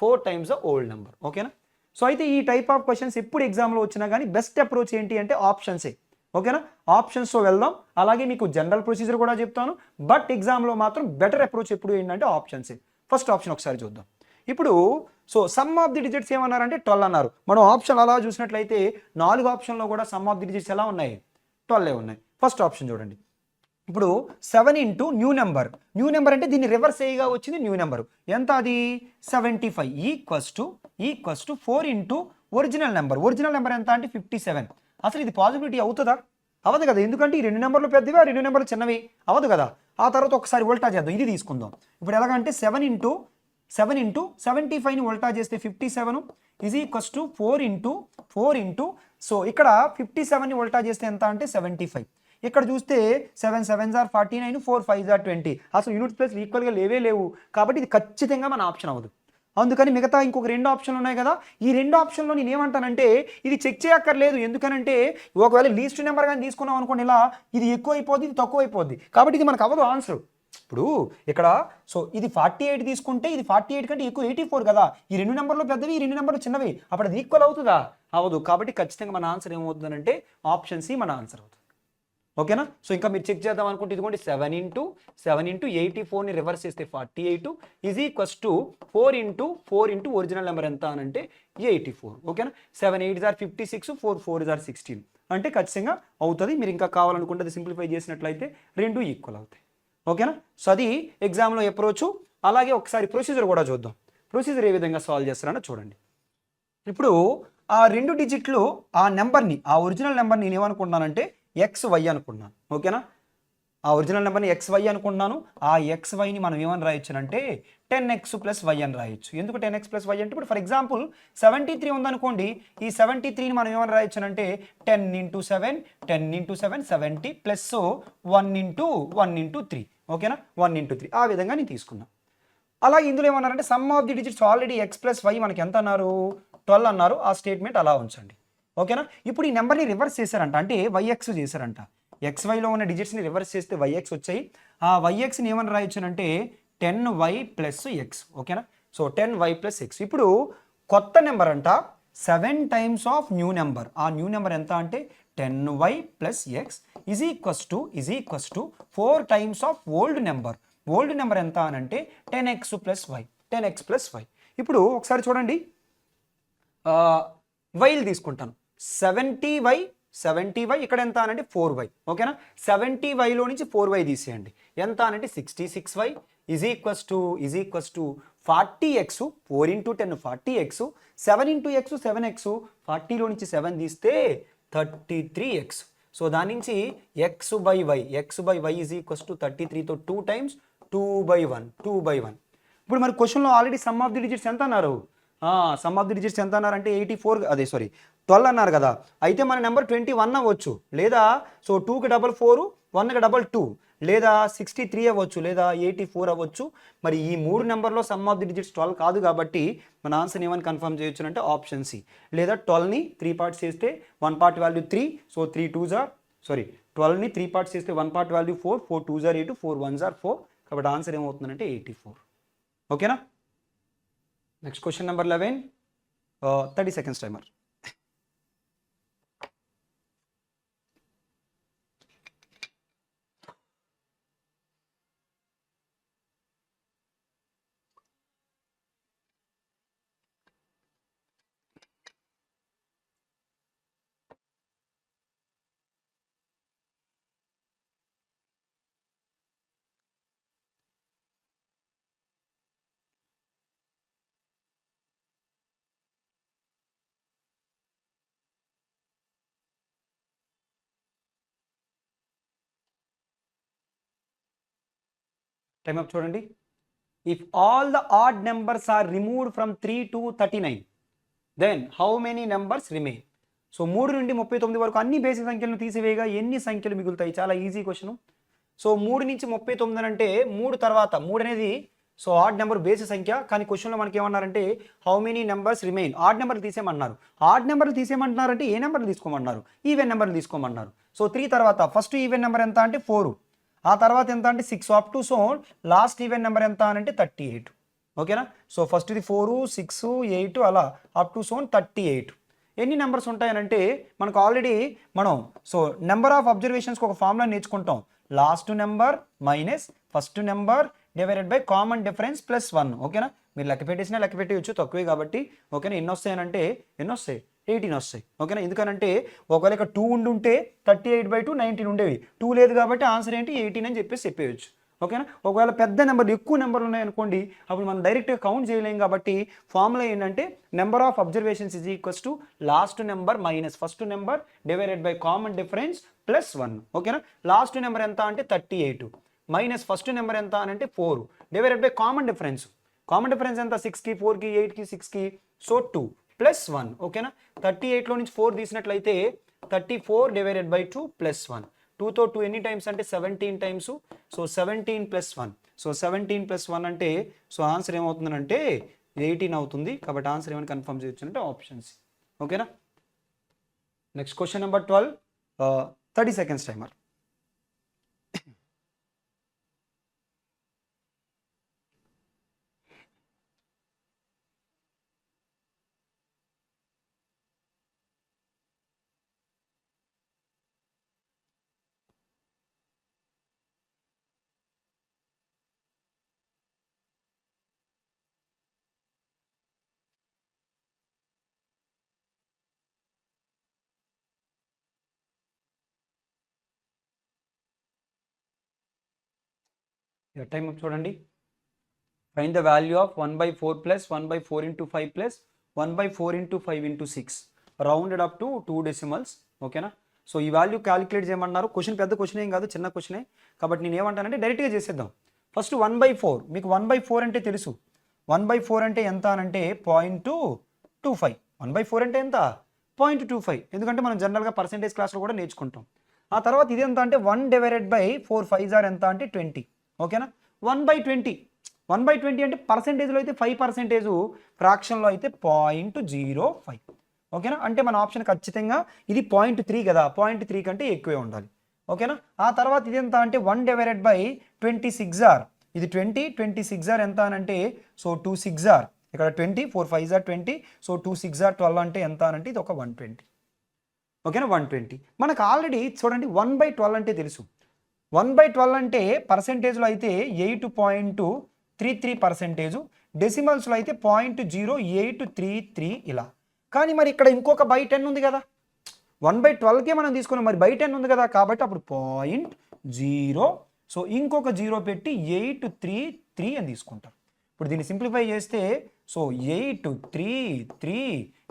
Speaker 1: 4 times the old number. ఓకేనా? సో అయితే ఈ టైప్ ఆఫ్ క్వశ్చన్స్ ఎప్పుడు ఎగ్జామ్లో వచ్చినా కానీ బెస్ట్ అప్రోచ్ ఏంటి అంటే ఆప్షన్సే. ఓకేనా? ఆప్షన్స్తో వెళ్దాం. అలాగే మీకు జనరల్ ప్రొసీజర్ కూడా చెప్తాను. బట్ ఎగ్జామ్లో మాత్రం బెటర్ అప్రోచ్ ఎప్పుడు ఏంటంటే ఆప్షన్సే. ఫస్ట్ ఆప్షన్ ఒకసారి చూద్దాం. ఇప్పుడు so some of the digits ఏమన్నారంటే 12 అన్నారు. మనం ఆప్షన్ అలా చూసినట్లయితే 4 ఆప్షన్లో కూడా సమ్ ఆఫ్ ది డిజిట్స్ ఎలా ఉన్నాయి? 12 ఉన్నాయి. ఫస్ట్ ఆప్షన్ చూడండి. ఇప్పుడు 7 into new number. New number అంటే దీన్ని రివర్స్ చేయగా వచ్చింది న్యూ నెంబర్. ఎంత అది? 75 equals to 4 into original number. Original number ఎంత అంటే 57. అసలు ఇది పాసిబిలిటీ అవుతుందా? అవ్వదు కదా. ఎందుకంటే ఈ 2 నెంబర్లు పెద్దవి, ఆ 2 నెంబర్లు చిన్నవి. అవ్వదు కదా. ఆ తర్వాత ఒకసారి ఉల్టా చేద్దాం. ఇది తీసుకుందాం. ఇప్పుడు ఎలాగంటే 7 ఇంటూ 75ని ఉల్టా చేస్తే 57 is equals to 4 into so ఇక్కడ 57ని ఉల్టా చేస్తే ఎంత అంటే 75. ఇక్కడ చూస్తే 7 7s are 49, 4 5s are 20. అసలు యూనిట్ ప్లేస్ ఈక్వల్గా లేవు. కాబట్టి ఇది ఖచ్చితంగా మన ఆప్షన్ అవ్వదు. అందుకని మిగతా ఇంకొక 2 ఆప్షన్లు ఉన్నాయి కదా, ఈ 2 ఆప్షన్లో నేను ఏమంటానంటే ఇది చెక్ చేయక్కర్లేదు. ఎందుకనంటే ఒకవేళ లీస్ట్ నెంబర్ కానీ తీసుకున్నాం అనుకోండి, ఇలా ఇది ఎక్కువ అయిపోద్ది, ఇది తక్కువ అయిపోద్ది. కాబట్టి ఇది మనకు అవ్వదు ఆన్సర్. ఇప్పుడు ఇక్కడ సో ఇది 48 తీసుకుంటే ఇది 48 కంటే ఎక్కువ 84 కదా. ఈ 2 నెంబర్లు పెద్దవి, ఈ 2 నెంబర్లు చిన్నవి. అప్పుడు అది ఈక్వల్ అవుతుందా? అవ్వదు. కాబట్టి ఖచ్చితంగా మన ఆన్సర్ ఏమవుతుందంటే ఆప్షన్ సి మన ఆన్సర్ అవుతుంది. ఓకేనా? సో ఇంకా మీరు చెక్ చేద్దాం అనుకుంటే ఇదిగోండి 7 ఇంటూ 84ని రివర్స్ చేస్తే 48 is equals to 4 into original number ఎంత అని అంటే 84. ఓకేనా? 7 8s are 56, 4 4s are 16 అంటే ఖచ్చితంగా అవుతుంది. మీరు ఇంకా కావాలనుకుంటే అది సింప్లిఫై చేసినట్లయితే 2 ఈక్వల్ అవుతాయి. ఓకేనా? సో అది ఎగ్జామ్లో అప్రోచ్. అలాగే ఒకసారి ప్రొసీజర్ కూడా చూద్దాం. ప్రొసీజర్ ఏ విధంగా సాల్వ్ చేస్తారో చూడండి. ఇప్పుడు ఆ 2 డిజిట్లు ఆ నెంబర్ని, ఆ ఒరిజినల్ నెంబర్ని నేను ఏమనుకుంటున్నానంటే XY అనుకుంటున్నాను. ఓకేనా? ఆ ఒరిజినల్ నెంబర్ని XY అనుకుంటున్నాను. ఆ XYని మనం ఏమని రాయొచ్చు అంటే 10x + y అని రాయొచ్చు. ఎందుకు 10x + y అంటే ఇప్పుడు ఫర్ ఎగ్జాంపుల్ 73 ఉందనుకోండి, ఈ 73ని మనం ఏమని రాయొచ్చు అంటే 10 × 7 70 ప్లస్ 1 × 3. ఓకేనా? 1 × 3 ఆ విధంగా నేను తీసుకున్నాను. అలాగే ఇందులో ఏమన్నారంటే some of the digits already x + y మనకి ఎంత అన్నారు? 12 అన్నారు. ఆ స్టేట్మెంట్ అలా ఉంచండి. ఓకేనా? ఇప్పుడు ఈ నెంబర్ని రివర్స్ చేశారంట, అంటే yx చేశారంట. XYలో ఉన్న డిజిట్స్ని రివర్స్ చేస్తే yx వచ్చాయి. ఆ yxని ఏమని రాయొచ్చు అంటే 10y + x. ఓకేనా? So 10y + x. ఇప్పుడు కొత్త నెంబర్ అంట 7 times ఆఫ్ న్యూ నెంబర్. ఆ న్యూ నెంబర్ ఎంత అంటే 10y + x is equals to 4 times of old number. Old number ఎంత అని అంటే 10x + y. ఇప్పుడు ఒకసారి చూడండి, వైలు తీసుకుంటాను. 70y ఇక్కడ ఎంత అనంటే 4y. ఓకేనా? 70yలో నుంచి 4y తీసేయండి. ఎంత అనంటే 66y is equals to 40x. 4 × 10 40x. 7 × x 7x. 40లో నుంచి 7 తీస్తే 33x. సో దాని నుంచి x/y ఈజ్ ఈక్వల్స్ టు 33తో 2 times 2/1. ఇప్పుడు మరి క్వశ్చన్లో already sum of the digits ఎంత అన్నారు? సమ్ ఆఫ్ ది డిజిట్స్ ఎంత అన్నారంటే 12 అన్నారు కదా. అయితే మన నెంబర్ 21 అవ్వచ్చు, లేదా సో 2కి 4, 1కి 2, లేదా 63 అవ్వచ్చు, లేదా 84 అవ్వచ్చు. మరి ఈ 3 నెంబర్లో సమ్ ఆఫ్ ది డిజిట్స్ 12 కాదు కాబట్టి మన ఆన్సర్ ఏమని కన్ఫర్మ్ చేయొచ్చు అంటే ఆప్షన్ సి. లేదా 12ని 3 పార్ట్స్ చేస్తే 1 part value 3, so 3 2s are sorry 12ని 3 పార్ట్స్ చేస్తే 1 part value 4, 4 2s are 8, 4 1s are 4. కాబట్టి ఆన్సర్ ఏమవుతుందంటే 84. ఓకేనా. Next question number 11, 30 seconds timer. Time up చూడండి. If all the odd numbers are removed from 3 to 39, then how many numbers remain? So 3 నుండి 39 వరకు అన్ని బేసి సంఖ్యలను తీసివేయగా ఎన్ని సంఖ్యలు మిగులుతాయి? చాలా ఈజీ క్వశ్చన్. సో 3 నుంచి 39 అంటే 3 తర్వాత 3 అనేది సో ఆడ్ నెంబర్ బేసి సంఖ్య. కానీ క్వశ్చన్లో మనకి ఏమన్నారంటే how many numbers remain, odd నెంబర్లు తీసేయమన్నారు. ఆడ్ నెంబర్లు తీసేయమంటున్నారంటే ఏ నెంబర్లు తీసుకోమన్నారు? ఈవెన్ నెంబర్లు తీసుకోమన్నారు. సో 3 తర్వాత ఫస్ట్ ఈవెన్ నెంబర్ ఎంత అంటే 4, ఆ తర్వాత ఎంత అంటే 6, up to so last even number ఎంత అంటే 38. ఓకేనా. సో ఫస్ట్ ఇది 4, 6, 8 అలా అప్ టు సో 38. ఎన్ని నెంబర్స్ ఉంటాయనంటే మనకు ఆల్రెడీ మనం సో నెంబర్ ఆఫ్ అబ్జర్వేషన్స్కి ఒక ఫార్ములా నేర్చుకుంటాం. Last number minus first number divided by common difference plus 1. ఓకేనా. మీరు లెక్క పెట్టేసినా లెక్క పెట్టేయచ్చు, తక్కువే కాబట్టి. ఓకేనా. ఎన్ని వస్తాయనంటే ఎన్ని వస్తాయి? 18 వస్తాయి. ఓకేనా. ఎందుకనంటే ఒకవేళ ఇక్కడ 2 ఉంటే 38/2 19 ఉండేవి. 2 లేదు కాబట్టి ఆన్సర్ ఏంటి 18 అని చెప్పేయచ్చు. ఓకేనా. ఒకవేళ పెద్ద నెంబర్లు ఎక్కువ నెంబర్లు ఉన్నాయనుకోండి, అప్పుడు మనం డైరెక్ట్గా కౌంట్ చేయలేం. కాబట్టి ఫార్ములా ఏంటంటే number of observations is equals to last number minus first number divided by common difference plus 1. ఓకేనా. లాస్ట్ నెంబర్ ఎంత అంటే 38 మైనస్ ఫస్ట్ నెంబర్ ఎంత అని అంటే 4 divided by common difference. Common difference ఎంత? 6కి 4కి 8కి 6కి, సో 2 ప్లస్ 1. ఓకేనా. 38లో నుంచి 4 తీసినట్లయితే 34 డివైడెడ్ బై 2 ప్లస్ 1. 2తో 2 ఎన్ని టైమ్స్ అంటే 17 times. So 17 plus 1. So 17 plus 1 అంటే సో ఆన్సర్ ఏమవుతుందంటే 18 అవుతుంది. కాబట్టి ఆన్సర్ ఏమైనా కన్ఫర్మ్ చేయొచ్చు అంటే ఆప్షన్ సి. ఓకేనా. Next question number 12, 30 seconds timer. Time చూడండి. Find the value of 1/4 plus 1/4 into 5 plus 1/4 into 5 into 6 rounded up to 2 decimals. ఓకేనా. సో ఈ వాల్యూ క్యాలిక్యులేట్ చేయమన్నారు. క్వశ్చన్ పెద్ద క్వశ్చన్ ఏం కాదు, చిన్న క్వశ్చనే. కాబట్టి నేను ఏమంటానంటే డైరెక్ట్గా చేసేద్దాం. ఫస్ట్ 1/4, మీకు 1/4 అంటే తెలుసు. 1/4 అంటే ఎంత అనంటే 0.25. 1/4 అంటే ఎంత? 0.25. ఎందుకంటే మనం జనరల్గా పర్సెంటేజ్ క్లాస్లో కూడా నేర్చుకుంటాం. ఆ తర్వాత ఇది ఎంత అంటే 1 డివైడెడ్ బై 4 5s are ఎంత అంటే 20. ఓకేనా. 1/20. 1/20 అంటే పర్సెంటేజ్లో అయితే 5%, ఫ్రాక్షన్లో అయితే 0.05. ఓకేనా. అంటే మన ఆప్షన్ ఖచ్చితంగా ఇది 0.3 కదా, 0.3 కంటే ఎక్కువే ఉండాలి. ఓకేనా. ఆ తర్వాత ఇది ఎంత అంటే 1 డివైడెడ్ బై 26 ఆర్, ఇది 20, 26 ఆర్ ఎంత అని అంటే సో 2 6 ఆర్, ఇక్కడ 20, 4 5s are 20, సో 2 6 ఆర్ 12 అంటే ఎంత అంటే ఇది ఒక 120. ఓకేనా. 120 మనకు ఆల్రెడీ చూడండి 1/12 అంటే తెలుసు. 1/12 అంటే పర్సెంటేజ్లో అయితే 8.33%, డెసిమల్స్లో అయితే 0.0833 ఇలా. కానీ మరి ఇక్కడ ఇంకొక బై 10 ఉంది కదా, 1/12కే మనం తీసుకున్నాం, మరి బై 10 ఉంది కదా, కాబట్టి అప్పుడు 0.0, సో ఇంకొక 0 పెట్టి 833 అని తీసుకుంటాం. ఇప్పుడు దీన్ని సింప్లిఫై చేస్తే సో 833,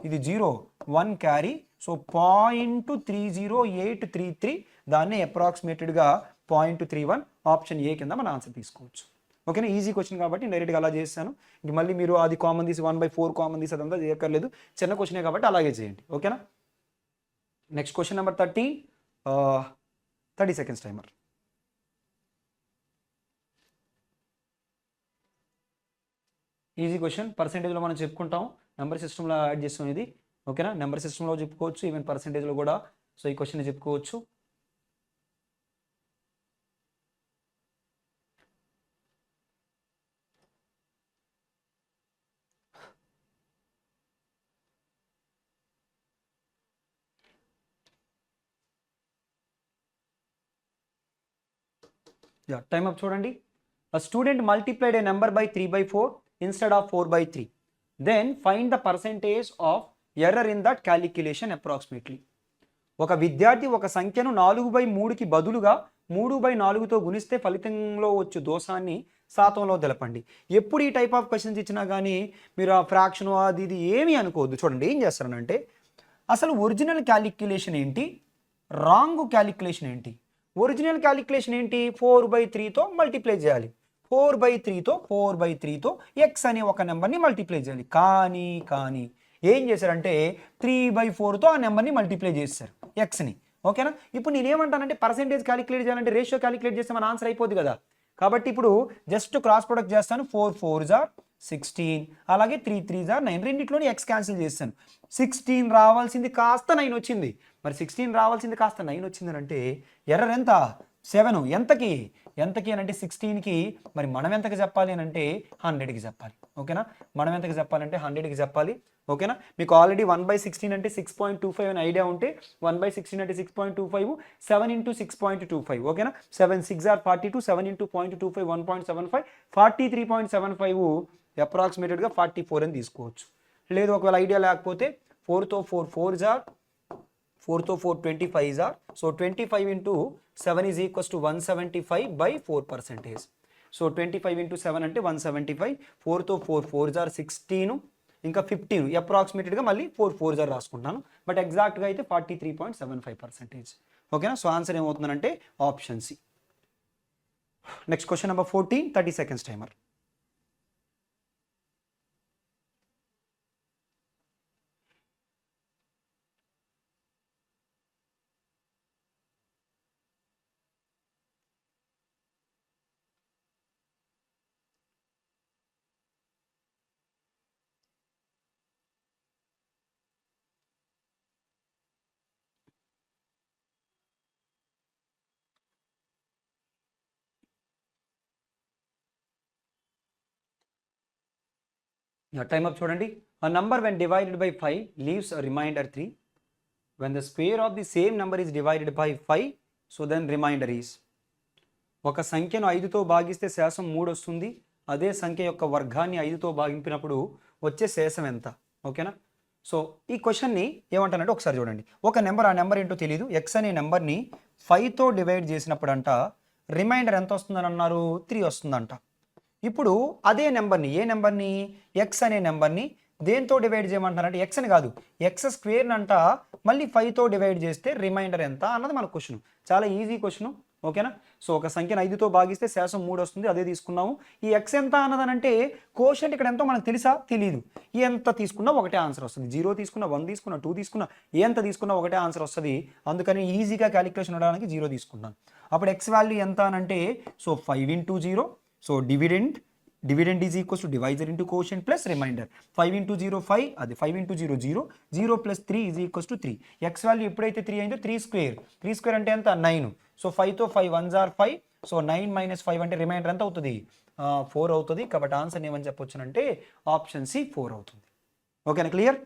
Speaker 1: ఇది 0 1 క్యారీ, సో 0.30833, దాన్ని అప్రాక్సిమేటెడ్గా 0.31, ఆప్షన్ ఏ కింద మన ఆన్సర్ తీసుకోవచ్చు. ఓకేనా. ఈజీ క్వశ్చన్ కాబట్టి డైరెక్ట్గా అలా చేస్తాను. ఇంక మళ్ళీ మీరు అది కామన్ తీసి 1/4 కామన్ తీసి అదంతా చేయక్కర్లేదు, చిన్న క్వశ్చనే కాబట్టి అలాగే చేయండి. ఓకేనా. Next question number 30 seconds timer. Easy question. పర్సెంటేజ్లో మనం చెప్పుకుంటాం, నెంబర్ సిస్టంలో యాడ్ చేస్తాం ఇది. ఓకేనా. నెంబర్ సిస్టంలో చెప్పుకోవచ్చు, ఈవెన్ పర్సెంటేజ్లో కూడా సో ఈ క్వశ్చన్ చెప్పుకోవచ్చు. టైమ్ అప్ చూడండి. A student multiplied a number by 3/4 instead of 4/3. Then find the percentage of error in that calculation approximately. ఒక విద్యార్థి ఒక సంఖ్యను 4/3కి బదులుగా 3/4తో గుణిస్తే ఫలితంలో వచ్చు దోషాన్ని శాతంలో తెలపండి. ఎప్పుడు ఈ టైప్ ఆఫ్ క్వశ్చన్స్ ఇచ్చినా కానీ మీరు ఆ ఫ్రాక్షన్ అది ఇది ఏమీ అనుకోవద్దు. చూడండి ఏం చేస్తారనంటే అసలు ఒరిజినల్ క్యాలిక్యులేషన్ ఏంటి, రాంగ్ క్యాలిక్యులేషన్ ఏంటి. ఒరిజినల్ క్యాలిక్యులేషన్ ఏంటి, 4/3తో మల్టిప్లై చేయాలి. 4/3తో ఎక్స్ అనే ఒక నెంబర్ని మల్టిప్లై చేయాలి. కానీ ఏం చేశారంటే 3/4తో ఆ నెంబర్ని మల్టిప్లై చేస్తారు ఎక్స్ని. ఓకేనా. ఇప్పుడు నేనేమంటానంటే పర్సెంటేజ్ క్యాలిక్యులేట్ చేయాలంటే రేషియో క్యాలిక్యులేట్ చేస్తే మన ఆన్సర్ అయిపోద్ది కదా. కాబట్టి ఇప్పుడు జస్ట్ క్రాస్ ప్రొడక్ట్ చేస్తాను. 4 4s are 16, అలాగే 3 3s are 9. రెండిట్లోని ఎక్స్ క్యాన్సిల్ చేస్తాను. 16 రావాల్సింది కాస్త 9 వచ్చింది. మరి 16 రావాల్సింది కాస్త 9 వచ్చింది అంటే ఎర్రర్ ఎంత, 7. ఎంతకి అని అంటే 16కి. మరి మనం ఎంతకి చెప్పాలి అని అంటే 100కి చెప్పాలి. ఓకేనా. మనం ఎంతకి చెప్పాలంటే 100కి చెప్పాలి. ఓకేనా. మీకు ఆల్రెడీ 1/16 అంటే 6.25 అని ఐడియా ఉంటే 1/16 అంటే 6.25, 7 × 6.25. ఓకేనా. 7 6 are 42, 7 × 0.25 1.75, 43.75 అప్రాక్సిమేటెడ్గా 44 అని తీసుకోవచ్చు. లేదు ఒకవేళ ఐడియా లేకపోతే 4తో 4 4s are 4తో 4 25s are, so 25 × 7 is equals to 175/4%. So 25 × 7 అంటే 175. 4తో 4 4s are 16, ఇంకా 15 అప్రాక్సిమేటెడ్గా మళ్ళీ 4 4s are రాసుకుంటాను. బట్ ఎగ్జాక్ట్గా అయితే 43.75%. ఓకేనా. సో ఆన్సర్ ఏమవుతుందంటే option C. Next question number 14, 30 seconds timer. Time up చూడండి. A number when divided by 5 leaves a remainder 3. When the square of the same number is divided by 5, so then remainder is. ఒక సంఖ్యను 5తో భాగిస్తే శేషం 3 వస్తుంది. అదే సంఖ్య యొక్క వర్గాన్ని 5తో భాగింపినప్పుడు వచ్చే శేషం ఎంత. ఓకేనా. సో ఈ క్వశ్చన్ని ఏమంటానంటే ఒకసారి చూడండి. ఒక నెంబర్, ఆ నెంబర్ ఏంటో తెలియదు, ఎక్స్ అనే నెంబర్ని 5తో డివైడ్ చేసినప్పుడు అంట రిమైండర్ ఎంత వస్తుందని అన్నారు, 3 వస్తుందంట. ఇప్పుడు అదే నెంబర్ని, ఏ నెంబర్ని, ఎక్స్ అనే నెంబర్ని దేంతో డివైడ్ చేయమంటారంటే ఎక్స్ అని కాదు, ఎక్స్ స్క్వేర్ని అంట మళ్ళీ 5తో డివైడ్ చేస్తే రిమైండర్ ఎంత అన్నది మన క్వశ్చన్. చాలా ఈజీ క్వశ్చన్. ఓకేనా. సో ఒక సంఖ్యను 5తో భాగిస్తే శేషం 3 వస్తుంది, అదే తీసుకున్నాము. ఈ ఎక్స్ ఎంత అన్నదనంటే కోషంట్ ఇక్కడ ఎంతో మనకు తెలుసా, తెలియదు. ఎంత తీసుకున్నా ఒకటే ఆన్సర్ వస్తుంది. 0 తీసుకున్నా, 1 తీసుకున్నా, 2 తీసుకున్నా, ఎంత తీసుకున్నా ఒకటే ఆన్సర్ వస్తుంది. అందుకని ఈజీగా క్యాలిక్యులేషన్ ఉండడానికి 0 తీసుకున్నాను. అప్పుడు ఎక్స్ వాల్యూ ఎంత అనంటే so 5 × 0. So dividend is equals to divisor into quotient plus remainder. 5 × 0 5, అది 5 × 0 0, 0 + 3 is equals to 3. X value ఎప్పుడైతే 3 అయిందో 3 స్క్వేర్, 3 స్క్వేర్ అంటే ఎంత 9. So 5తో 5 1s are 5. సో 9 - 5 అంటే రిమైండర్ ఎంత అవుతుంది, 4 అవుతుంది. కాబట్టి ఆన్సర్ ఏమని చెప్పొచ్చునంటే ఆప్షన్ సి 4 అవుతుంది. ఓకేనా, clear.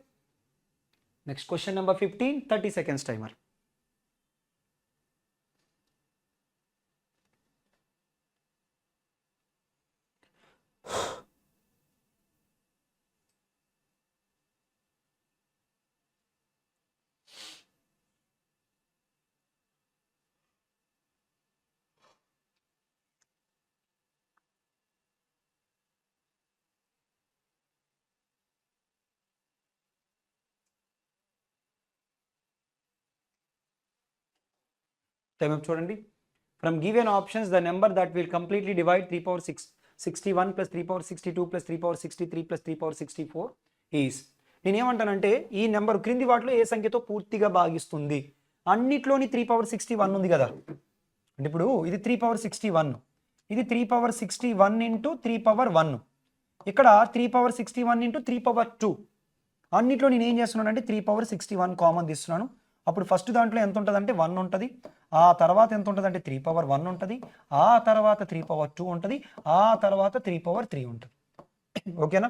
Speaker 1: Next question number 15, 30 seconds timer. Time చూడండి. From given options the number that will completely divide 3/61 + 3/62 + 3/63 + 3/64 is. నేనేమంటానంటే ఈ నెంబర్ క్రింది వాటిలో ఏ సంఖ్యతో పూర్తిగా భాగిస్తుంది. అన్నిట్లోని 3/61 ఉంది కదా. అంటే ఇప్పుడు ఇది 3/61, ఇది 3/61 × 3/1, ఇక్కడ 3/61 × 3/2. అన్నిట్లో నేను ఏం చేస్తున్నానంటే 3/61 కామన్ తీస్తున్నాను. అప్పుడు ఫస్ట్ దాంట్లో ఎంత ఉంటుంది అంటే 1 ఉంటుంది, ఆ తర్వాత ఎంత ఉంటుంది అంటే 3/1 ఉంటుంది, ఆ తర్వాత 3/2 ఉంటుంది, ఆ తర్వాత 3/3 ఉంటుంది. ఓకేనా.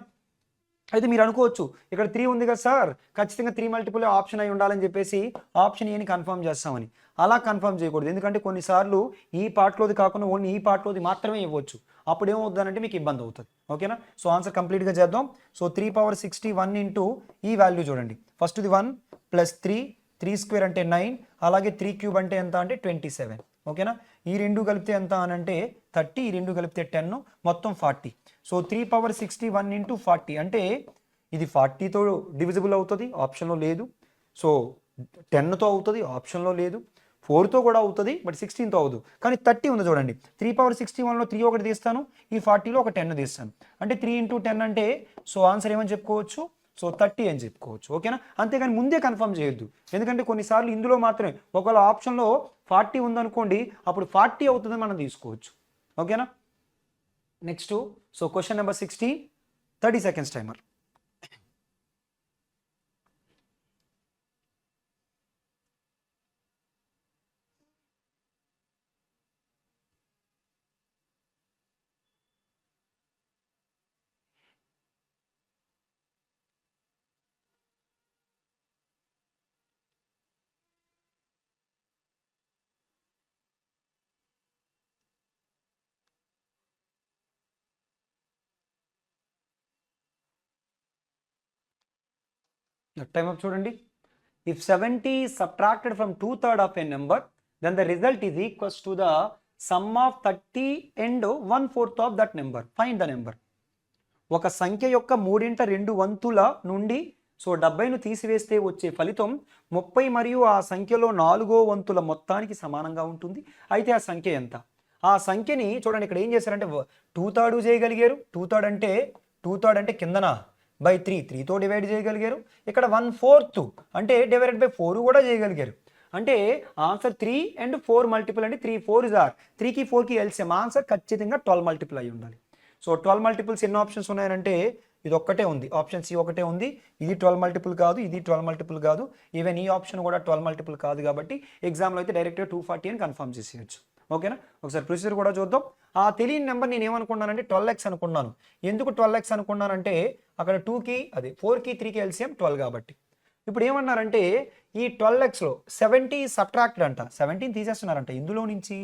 Speaker 1: అయితే మీరు అనుకోవచ్చు ఇక్కడ 3 ఉంది కదా సార్, ఖచ్చితంగా 3 మల్టిపుల్ ఆప్షన్ అయి ఉండాలని చెప్పేసి ఆప్షన్ ఏని కన్ఫర్మ్ చేస్తామని. అలా కన్ఫర్మ్ చేయకూడదు, ఎందుకంటే కొన్నిసార్లు ఈ పార్ట్లోది కాకుండా ఓన్లీ ఈ పార్ట్లోది మాత్రమే ఇవ్వచ్చు. అప్పుడు ఏమవుతుందంటే మీకు ఇబ్బంది అవుతుంది. ఓకేనా? సో ఆన్సర్ కంప్లీట్గా చేద్దాం. సో 3 power 61 ఇంటూ ఈ వాల్యూ చూడండి. ఫస్ట్ది 1 ప్లస్ 3, 3 స్క్వేర్ అంటే 9, అలాగే 3 క్యూబ్ అంటే ఎంత అంటే 27. ఓకేనా? ఈ రెండు కలిపితే ఎంత అని అంటే 30, ఈ రెండు కలిపితే 10, మొత్తం 40. సో 3 power 61 ఇంటూ 40 అంటే ఇది 40తో డివిజిబుల్ అవుతుంది, ఆప్షన్లో లేదు. సో 10తో అవుతుంది, ఆప్షన్లో లేదు. 4తో కూడా అవుతుంది, బట్ 16తో అవ్వదు. కానీ 30 ఉంది చూడండి. 3 power 61లో 3 ఒకటి తీస్తాను, ఈ 40లో ఒక 10 తీస్తాను. అంటే 3 ఇంటూ 10 అంటే సో ఆన్సర్ ఏమని చెప్పుకోవచ్చు? సో 30 అని చెప్పుకోవచ్చు. ఓకేనా? అంతేగాని ముందే కన్ఫర్మ్ చేయొద్దు, ఎందుకంటే కొన్నిసార్లు ఇందులో మాత్రమే ఒకవేళ ఆప్షన్లో 40 ఉందనుకోండి, అప్పుడు 40 అవుతుందని మనం తీసుకోవచ్చు. ఓకేనా? Next so question number 16, 30 seconds timer. Time up చూడండి. If 70 is subtracted from 2/3 of a number, then the result is equals to the sum of 30 and 1/4 of that number. Find the number. ఒక సంఖ్య యొక్క 3/2 వంతుల నుండి so 70ను తీసివేస్తే వచ్చే ఫలితం 30 మరియు ఆ సంఖ్యలో 4వ వంతుల మొత్తానికి సమానంగా ఉంటుంది. అయితే ఆ సంఖ్య ఎంత? ఆ సంఖ్యని చూడండి, ఇక్కడ ఏం చేశారంటే 2/3 చేయగలిగారు. 2/3 అంటే కిందన బై 3తో డివైడ్ చేయగలిగారు. ఇక్కడ 1/4 అంటే డివైడెడ్ బై 4 కూడా చేయగలిగారు. అంటే ఆన్సర్ 3 and 4 మల్టిపుల్ అంటే 3 4s are 3కి 4కి ఎల్సిఎం ఆన్సర్ ఖచ్చితంగా 12 మల్టిపుల్ అయి ఉండాలి. సో 12 మల్టిపుల్స్ ఎన్ని ఆప్షన్స్ ఉన్నాయంటే ఇది ఒక్కటే ఉంది, ఆప్షన్ సి ఒకటే ఉంది. ఇది 12 మల్టిపుల్ కాదు, ఇది 12 మల్టిపుల్ కాదు, ఈవెన్ ఈ ఆప్షన్ కూడా 12 మల్టిపుల్ కాదు. కాబట్టి ఎగ్జామ్లో అయితే డైరెక్ట్గా 240 అని కన్ఫర్మ్ చేసేయచ్చు. ఓకేనా? ఒకసారి ప్రొసీజర్ కూడా చూద్దాం. ఆ తెలియని నెంబర్ నేను ఏమనుకున్నానంటే 12x అనుకున్నాను. ఎందుకు 12x అనుకున్నానంటే అక్కడ 2కి అదే 4కి 3కి ఎల్సిఎం 12 కాబట్టి. ఇప్పుడు ఏమన్నారంటే ఈ 12xలో 70 సబ్ట్రాక్టెడ్ అంట, 17 తీసేస్తున్నారంట ఇందులో నుంచి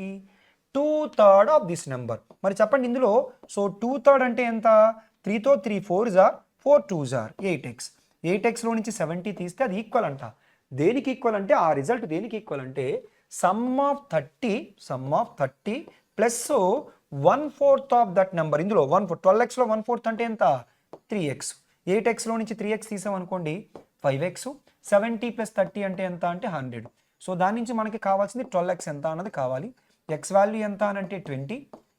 Speaker 1: 2/3 ఆఫ్ దిస్ నెంబర్. మరి చెప్పండి ఇందులో సో 2/3 అంటే ఎంత? 3తో 3 4s are 4 2s are 8x. 8xలో నుంచి 70 తీస్తే అది ఈక్వల్ అంట. దేనికి ఈక్వల్ అంటే ఆ రిజల్ట్ దేనికి ఈక్వల్ అంటే some of 30 plus 1/4 of that number. ఇందులో 12xలో 1/4 అంటే ఎంత? 3x. 8xలో నుంచి 3x తీసామనుకోండి 5x. 70 ప్లస్ 30 అంటే ఎంత అంటే 100. సో దాని నుంచి మనకి కావాల్సింది 12x ఎంత అన్నది కావాలి. x వాల్యూ ఎంత అని అంటే 20,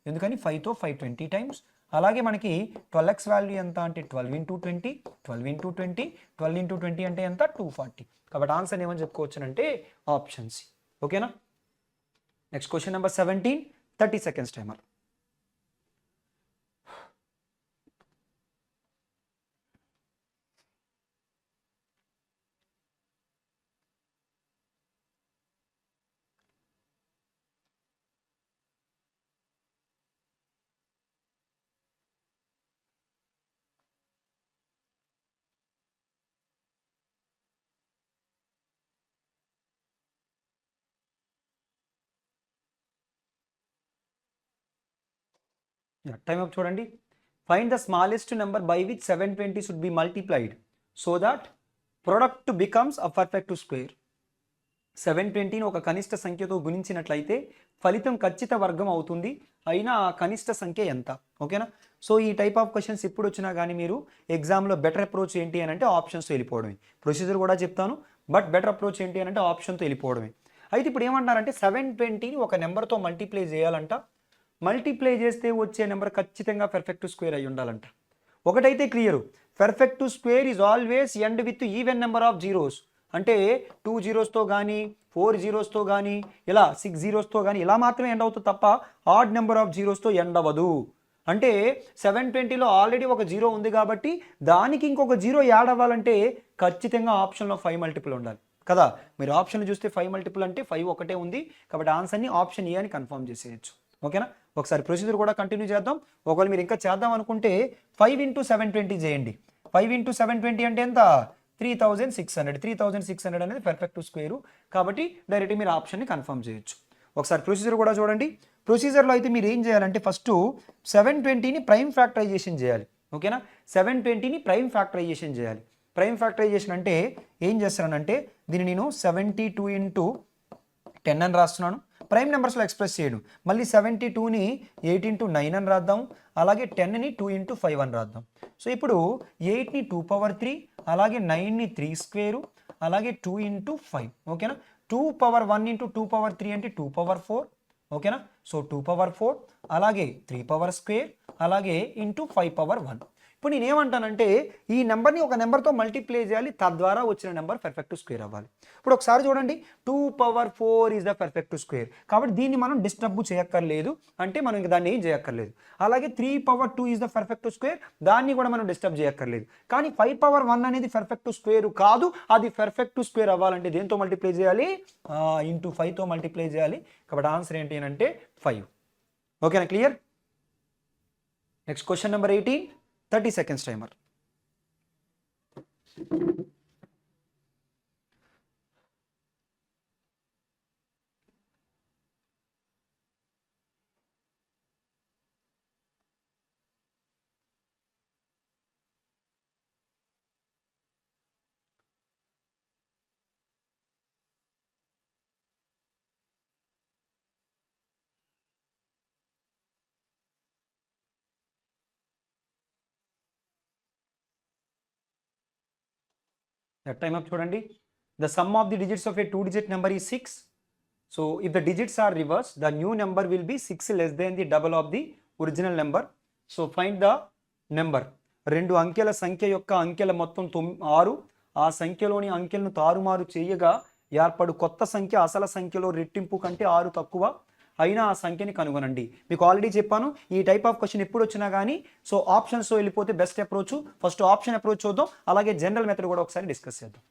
Speaker 1: ఎందుకని 5తో 5 20 టైమ్స్. అలాగే మనకి 12x వాల్యూ ఎంత అంటే 12 ఇంటూ 20, 12 ఇంటూ 20, 12 ఇంటూ 20 అంటే ఎంత? 240. కాబట్టి ఆన్సర్ ఏమని చెప్పుకోవచ్చు అంటే ఆప్షన్ సి. ఓకేనా? Next question number 17, 30 seconds timer. Time up చూడండి. Find the smallest number by which 720 should be multiplied so that product becomes a perfect square. 720ని ఒక కనిష్ట సంఖ్యతో గుణించినట్లయితే ఫలితం ఖచ్చిత వర్గం అవుతుంది. అయినా ఆ కనిష్ట సంఖ్య ఎంత? ఓకేనా? సో ఈ టైప్ ఆఫ్ క్వశ్చన్స్ ఎప్పుడు వచ్చినా కానీ మీరు ఎగ్జామ్లో బెటర్ అప్రోచ్ ఏంటి అని అంటే ఆప్షన్స్తో వెళ్ళిపోవడమే. ప్రొసీజర్ కూడా చెప్తాను, బట్ బెటర్ అప్రోచ్ ఏంటి అని అంటే ఆప్షన్తో వెళ్ళిపోవడమే. అయితే ఇప్పుడు ఏమంటారంటే 720ని ఒక నెంబర్తో మల్టిప్లై చేయాలంట. మల్టిప్లై చేస్తే వచ్చే నెంబర్ ఖచ్చితంగా పర్ఫెక్ట్ స్క్వేర్ అయి ఉండాలంట. ఒకటైతే clear, perfect square is always end with even number of zeros. అంటే 2 జీరోస్తో కానీ 4 జీరోస్తో కానీ ఇలా 6 జీరోస్తో కానీ ఇలా మాత్రమే ఎండ్ అవుతుంది తప్ప ఆడ్ నెంబర్ ఆఫ్ జీరోస్తో ఎండ్ అవ్వదు. అంటే 720లో ఆల్రెడీ ఒక జీరో ఉంది కాబట్టి దానికి ఇంకొక జీరో యాడ్ అవ్వాలంటే ఖచ్చితంగా ఆప్షన్లో 5 మల్టిపుల్ ఉండాలి కదా. మీరు ఆప్షన్ చూస్తే 5 మల్టిపుల్ అంటే 5 ఒకటే ఉంది కాబట్టి ఆన్సర్ని ఆప్షన్ ఏ అని కన్ఫర్మ్ చేసేయచ్చు. ఓకేనా? ఒకసారి ప్రొసీజర్ కూడా కంటిన్యూ చేద్దాం. ఒకవేళ మీరు ఇంకా చేద్దాం అనుకుంటే 5 ఇంటూ 720 చేయండి. 5 ఇంటూ 720 అంటే ఎంత 3600. 3600 అనేది పర్ఫెక్ట్ స్క్వేర్. కాబట్టి డైరెక్ట్ మీరు ఆప్షన్ని కన్ఫర్మ్ చేయొచ్చు. ఒకసారి ప్రొసీజర్ కూడా చూడండి. ప్రొసీజర్లో అయితే మీరు ఏం చేయాలంటే ఫస్ట్ 720ని ప్రైమ్ ఫ్యాక్టరైజేషన్ చేయాలి. ఓకేనా, 720ని ప్రైమ్ ఫ్యాక్టరైజేషన్ చేయాలి. ప్రైమ్ ఫ్యాక్టరైజేషన్ అంటే ఏం చేస్తానంటే దీన్ని నేను 72 ఇంటూ 10 అని రాస్తున్నాను. ప్రైమ్ నెంబర్స్లో ఎక్స్ప్రెస్ చేయడం. మళ్ళీ 72ని 8 ఇంటూ 9 అని రాద్దాం. అలాగే 10ని 2 ఇంటూ 5 అని రాద్దాం. సో ఇప్పుడు 8ని 2 పవర్ 3, అలాగే 9ని 3 స్క్వేరు, అలాగే 2 ఇంటూ 5. ఓకేనా, 2 పవర్ 1 ఇంటూ 2 పవర్ 3 అంటే 2 పవర్ 4. ఓకేనా, సో 2 పవర్ 4, అలాగే 3 పవర్ స్క్వేర్, అలాగే ఇంటూ 5 పవర్ 1. ఇప్పుడు నేను ఏమంటానంటే ఈ నెంబర్ని ఒక నెంబర్తో మల్టిప్లై చేయాలి, తద్వారా వచ్చిన నెంబర్ పర్ఫెక్ట్ స్క్వేర్ అవ్వాలి. ఇప్పుడు ఒకసారి చూడండి, 2 power 4 is the perfect square. కాబట్టి దీన్ని మనం డిస్టర్బ్ చేయక్కర్లేదు, అంటే మనం ఇంక దాన్ని ఏం చేయక్కర్లేదు. అలాగే 3 power 2 is the perfect square, దాన్ని కూడా మనం డిస్టర్బ్ చేయక్కర్లేదు. కానీ 5 పవర్ 1 అనేది పర్ఫెక్ట్ స్క్వేర్ కాదు. అది పర్ఫెక్ట్ స్క్వేర్ అవ్వాలంటే దేంతో మల్టిప్లై చేయాలి, ఇంటూ 5తో మల్టిప్లై చేయాలి. కాబట్టి ఆన్సర్ ఏంటి అంటే 5. ఓకేనా, clear. Next question number 18, 30 seconds timer. Time up చూడండి. The sum of the digits of a 2-digit number is 6. So if the digits are reversed, the new number will be 6 less than the double of the original number. So find the number. రెండు అంకెల సంఖ్య యొక్క అంకెల మొత్తం 6. ఆ సంఖ్యలోని అంకెలను తారుమారు చేయగా ఏర్పడు కొత్త సంఖ్య అసలు సంఖ్యలో రెట్టింపు కంటే 6 తక్కువ అయినా ఆ సంఖ్యని కనుగొనండి. మీకు ఆల్రెడీ చెప్పాను, ఈ టైప్ ఆఫ్ క్వశ్చన్ ఎప్పుడు వచ్చినా కానీ సో ఆప్షన్స్లో వెళ్ళిపోతే best approach. First option approach చూద్దాం, అలాగే జనరల్ మెథడ్ కూడా ఒకసారి డిస్కస్ చేద్దాం.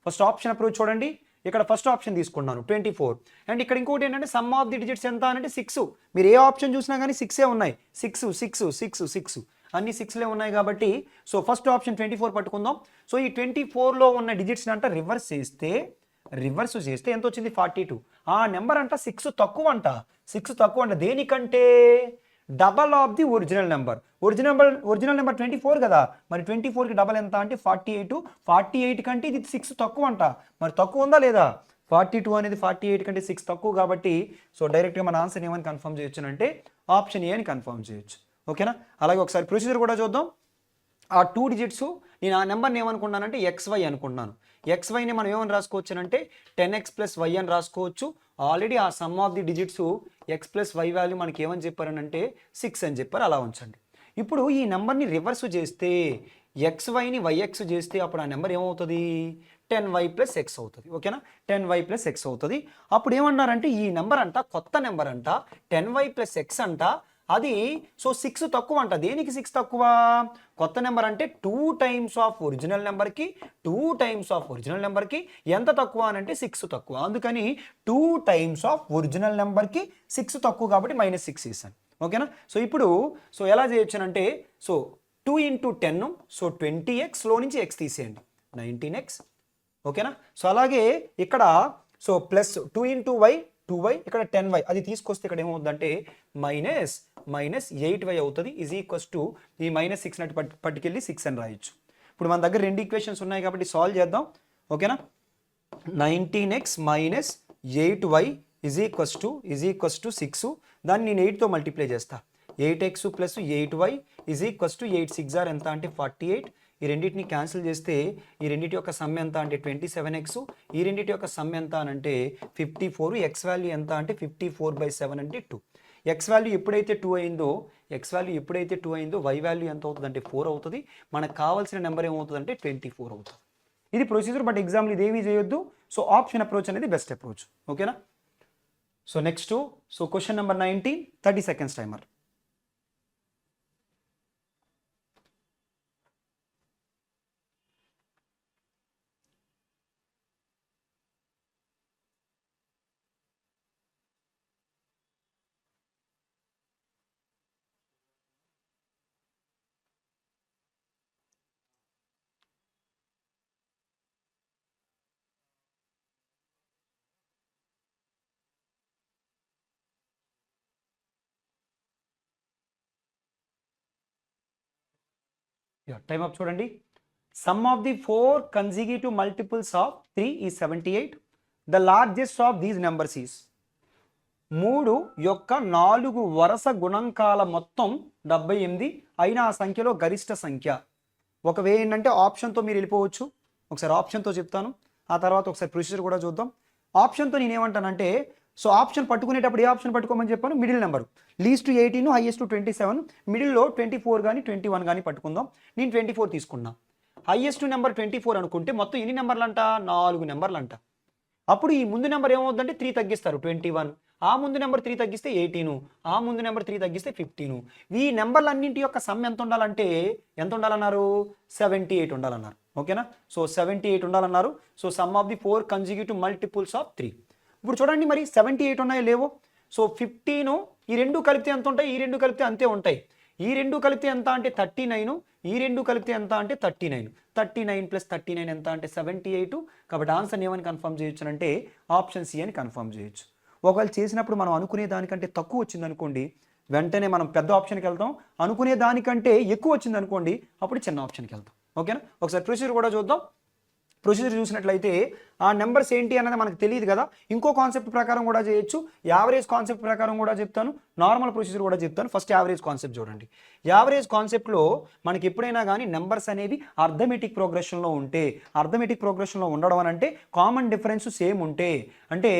Speaker 1: ఫస్ట్ ఆప్షన్ అప్రోచ్ చూడండి. ఇక్కడ ఫస్ట్ ఆప్షన్ తీసుకున్నాను 24. అండ్ ఇక్కడ ఇంకోటి ఏంటంటే సమ్ ఆఫ్ ది డిజిట్స్ ఎంత అంటే 6. మీరు ఏ ఆప్షన్ చూసినా కానీ 6 ఉన్నాయి. 6 6 6 6 అన్ని 6లే ఉన్నాయి కాబట్టి సో ఫస్ట్ ఆప్షన్ 24 పట్టుకుందాం. సో ఈ 24లో ఉన్న డిజిట్స్ని అంట రివర్స్ చేస్తే ఎంత వచ్చింది 42. ఆ నెంబర్ అంట 6 తక్కువ అంట. 6 తక్కువ అంట దేనికంటే double of the original number. Original number 24 కదా, మరి 24కి డబల్ ఎంత అంటే 48. 48 కంటే ఇది 6 తక్కువ అంట. మరి తక్కువ ఉందా లేదా, 42 అనేది 48 కంటే 6 తక్కువ కాబట్టి సో డైరెక్ట్గా మన ఆన్సర్ ఏమని కన్ఫర్మ్ చేయొచ్చు అంటే ఆప్షన్ ఏ అని కన్ఫర్మ్ చేయొచ్చు. ఓకేనా, అలాగే ఒకసారి ప్రొసీజర్ కూడా చూద్దాం. ఆ 2 డిజిట్స్ నేను ఆ నెంబర్ని ఏమనుకున్నానంటే XY అనుకుంటున్నాను. XYని మనం ఏమని రాసుకోవచ్చు అంటే 10x + y అని రాసుకోవచ్చు. ఆల్రెడీ ఆ some of the digits x + y value మనకి ఏమని చెప్పారనంటే 6 అని చెప్పారు. అలా ఉంచండి. ఇప్పుడు ఈ నెంబర్ని రివర్స్ చేస్తే XYని YX చేస్తే అప్పుడు ఆ నెంబర్ ఏమవుతుంది 10y + x అవుతుంది. ఓకేనా, 10y + x అవుతుంది. అప్పుడు ఏమన్నారంటే ఈ నెంబర్ అంట కొత్త నెంబర్ అంట 10y + x అంట. అది సో 6 తక్కువ అంట. దేనికి 6 తక్కువ, కొత్త నెంబర్ అంటే 2 టైమ్స్ ఆఫ్ ఒరిజినల్ నెంబర్కి 2 టైమ్స్ ఆఫ్ ఒరిజినల్ నెంబర్కి ఎంత తక్కువ అని అంటే 6 తక్కువ. అందుకని 2 టైమ్స్ ఆఫ్ ఒరిజినల్ నెంబర్కి 6 తక్కువ కాబట్టి -6 వేసాను. ఓకేనా, సో ఇప్పుడు సో ఎలా చేయొచ్చునంటే సో 2 ఇంటూ 10, సో 20xలో నుంచి x తీసేయండి 19x. ఓకేనా, సో అలాగే ఇక్కడ so plus 2 into y 2y, ఇక్కడ 10y అది తీసుకొస్తే ఇక్కడ ఏమవుతుందంటే -8y అవుతుంది. ఈక్వల్స్ టు ఈ -6 నటు పట్టుకెళ్ళి 6 అని రాయొచ్చు. ఇప్పుడు మన దగ్గర 2 ఈక్వేషన్స్ ఉన్నాయి కాబట్టి సాల్వ్ చేద్దాం. ఓకేనా, 19x - 8y ఈక్వల్స్ టు 6. దాన్ని నేను 8తో మల్టిప్లై చేస్తా. 8x + 8y equals to 8 6 are ఎంత అంటే 48. ఈ రెండింటిని క్యాన్సిల్ చేస్తే ఈ రెండింటి యొక్క సమ్ ఎంత అంటే 27x. ఈ రెండింటి యొక్క సమ్ ఎంత అంటే 54. ఎక్స్ వాల్యూ ఎంత అంటే 54/7 అంటే 2. ఎక్స్ వాల్యూ ఎప్పుడైతే 2 అయిందో వై వాల్యూ ఎంత అవుతుంది అంటే 4 అవుతుంది. మనకు కావాల్సిన నెంబర్ ఏమవుతుంది అంటే 24 అవుతుంది. ఇది ప్రొసీజర్, బట్ ఎగ్జామ్లో ఇదేమీ చేయొద్దు. సో ఆప్షన్ అప్రోచ్ అనేది బెస్ట్ అప్రోచ్. ఓకేనా, so next so question number 19, 30 seconds timer. Time up చూడండి. Sum of the 4 consecutive multiples of 3 is 78. The largest of these numbers is 3 యొక్క 4 వరుస గుణంకాల మొత్తం 78 అయిన ఆ సంఖ్యలో గరిష్ట సంఖ్య. ఒకవేళ ఏంటంటే ఆప్షన్తో మీరు వెళ్ళిపోవచ్చు. ఒకసారి ఆప్షన్తో చెప్తాను, ఆ తర్వాత ఒకసారి ప్రొసీజర్ కూడా చూద్దాం. ఆప్షన్తో నేనేమంటానంటే, సో ఆప్షన్ పట్టుకునేటప్పుడు ఏ ఆప్షన్ పట్టుకోమని చెప్పాను? Middle number. లీస్ట్ 18, హైయెస్ట్ 27, మిడిల్లో 24 కానీ 21 కానీ పట్టుకుందాం. నేను 24 తీసుకున్నా. హైయెస్ట్ నెంబర్ 24 అనుకుంటే మొత్తం ఎన్ని నెంబర్లు అంట? 4 నెంబర్లు అంట. అప్పుడు ఈ ముందు నెంబర్ ఏమవుతుందంటే 3 తగ్గిస్తారు, 21. ఆ ముందు నెంబర్ 3 తగ్గిస్తే 18. ఆ ముందు నెంబర్ 3 తగ్గిస్తే 15. ఈ నెంబర్లన్నింటి యొక్క సమ్ ఎంత ఉండాలంటే ఎంత ఉండాలన్నారు? 78 ఉండాలన్నారు. ఓకేనా? సో 78 ఉండాలన్నారు. So some of the 4 consecutive multiples of 3. ఇప్పుడు చూడండి, మరి 78 ఉన్నాయో లేవో. సో 15 ఈ రెండు కలిపితే ఎంత ఉంటాయి? ఈ రెండు కలిపితే అంతే ఉంటాయి. ఈ రెండు కలిపితే ఎంత అంటే 39. ఈ రెండు కలిపితే ఎంత అంటే 39. 39 + 39 ఎంత అంటే 78. కాబట్టి ఆన్సర్ ఏమని కన్ఫర్మ్ చేయొచ్చు అంటే ఆప్షన్ సి అని కన్ఫర్మ్ చేయొచ్చు. ఒకవేళ చేసినప్పుడు మనం అనుకునే దానికంటే తక్కువ వచ్చింది అనుకోండి, వెంటనే మనం పెద్ద ఆప్షన్కి వెళ్తాం. అనుకునే దానికంటే ఎక్కువ వచ్చింది అనుకోండి, అప్పుడు చిన్న ఆప్షన్కి వెళ్తాం. ఓకేనా? ఒకసారి ప్రొసీజర్ కూడా చూద్దాం. ప్రొసీజర్ చూసినట్లయితే ఆ నెంబర్స్ ఏంటి అన్నది మనకు తెలియదు కదా. ఇంకో కాన్సెప్ట్ ప్రకారం కూడా చేయొచ్చు. యావరేజ్ కాన్సెప్ట్ ప్రకారం కూడా చెప్తాను, నార్మల్ ప్రొసీజర్ కూడా చెప్తాను. ఫస్ట్ యావరేజ్ కాన్సెప్ట్ చూడండి. యావరేజ్ కాన్సెప్ట్లో మనకి ఎప్పుడైనా కానీ నెంబర్స్ అనేవి అర్థమెటిక్ ప్రోగ్రెషన్లో ఉంటే, అర్థమెటిక్ ప్రోగ్రెషన్లో ఉండడం అని అంటే కామన్ డిఫరెన్స్ సేమ్ ఉంటే, అంటే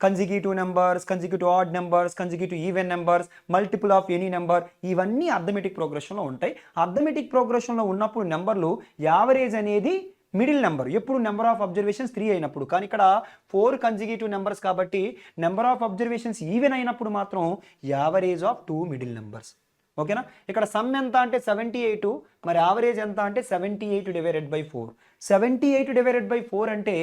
Speaker 1: consecutive numbers, consecutive odd numbers, consecutive even numbers, multiple of any number, ఇవన్నీ అర్థమెటిక్ ప్రోగ్రెషన్లో ఉంటాయి. అర్థమెటిక్ ప్రోగ్రెషన్లో ఉన్నప్పుడు నెంబర్లు యావరేజ్ అనేది మిడిల్ నెంబర్. ఎప్పుడు నెంబర్ ఆఫ్ అబ్జర్వేషన్స్ 3 అయినప్పుడు. కానీ ఇక్కడ 4 కన్సిక్యూటివ్ నెంబర్స్ కాబట్టి నెంబర్ ఆఫ్ అబ్జర్వేషన్స్ ఈవెన్ అయినప్పుడు మాత్రం యావరేజ్ ఆఫ్ 2 మిడిల్ నెంబర్స్. ఓకేనా? ఇక్కడ సమ్ ఎంత అంటే 78, మరి యావరేజ్ ఎంత అంటే 78 డివైడెడ్ బై 4. 78 డివైడెడ్ బై 4 అంటే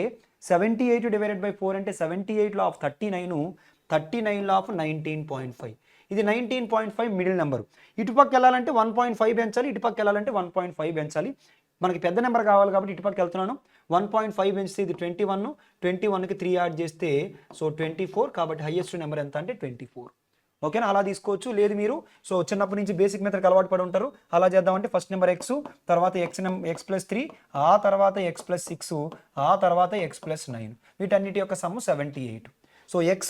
Speaker 1: 78 డివైడెడ్ బై 4 అంటే 78 ఆఫ్ 39, 39 ఆఫ్ 19.5. ఇది 19.5 మిడిల్ నెంబర్. ఇటుపక్క వెళ్ళాలంటే 1.5 పెంచాలి, ఇటుపక్క వెళ్ళాలంటే 1.5 పెంచాలి. మనకి పెద్ద నెంబర్ కావాలి కాబట్టి ఇటుపక్క వెళ్తున్నాను. 1.5 పెంచితే ఇది 21, 21కి 3 యాడ్ చేస్తే సో 24. కాబట్టి హైయెస్ట్ నెంబర్ ఎంత అంటే 24. ఓకేనా? అలా తీసుకోవచ్చు. లేదు మీరు సో చిన్నప్పటి నుంచి బేసిక్ మెథడ్కి అలవాటు పడి ఉంటారు, అలా చేద్దామంటే ఫస్ట్ నెంబర్ x, తర్వాత x + 3, ఆ తర్వాత x + 6, ఆ తర్వాత x + 9. వీటన్నిటి యొక్క sum 78. So x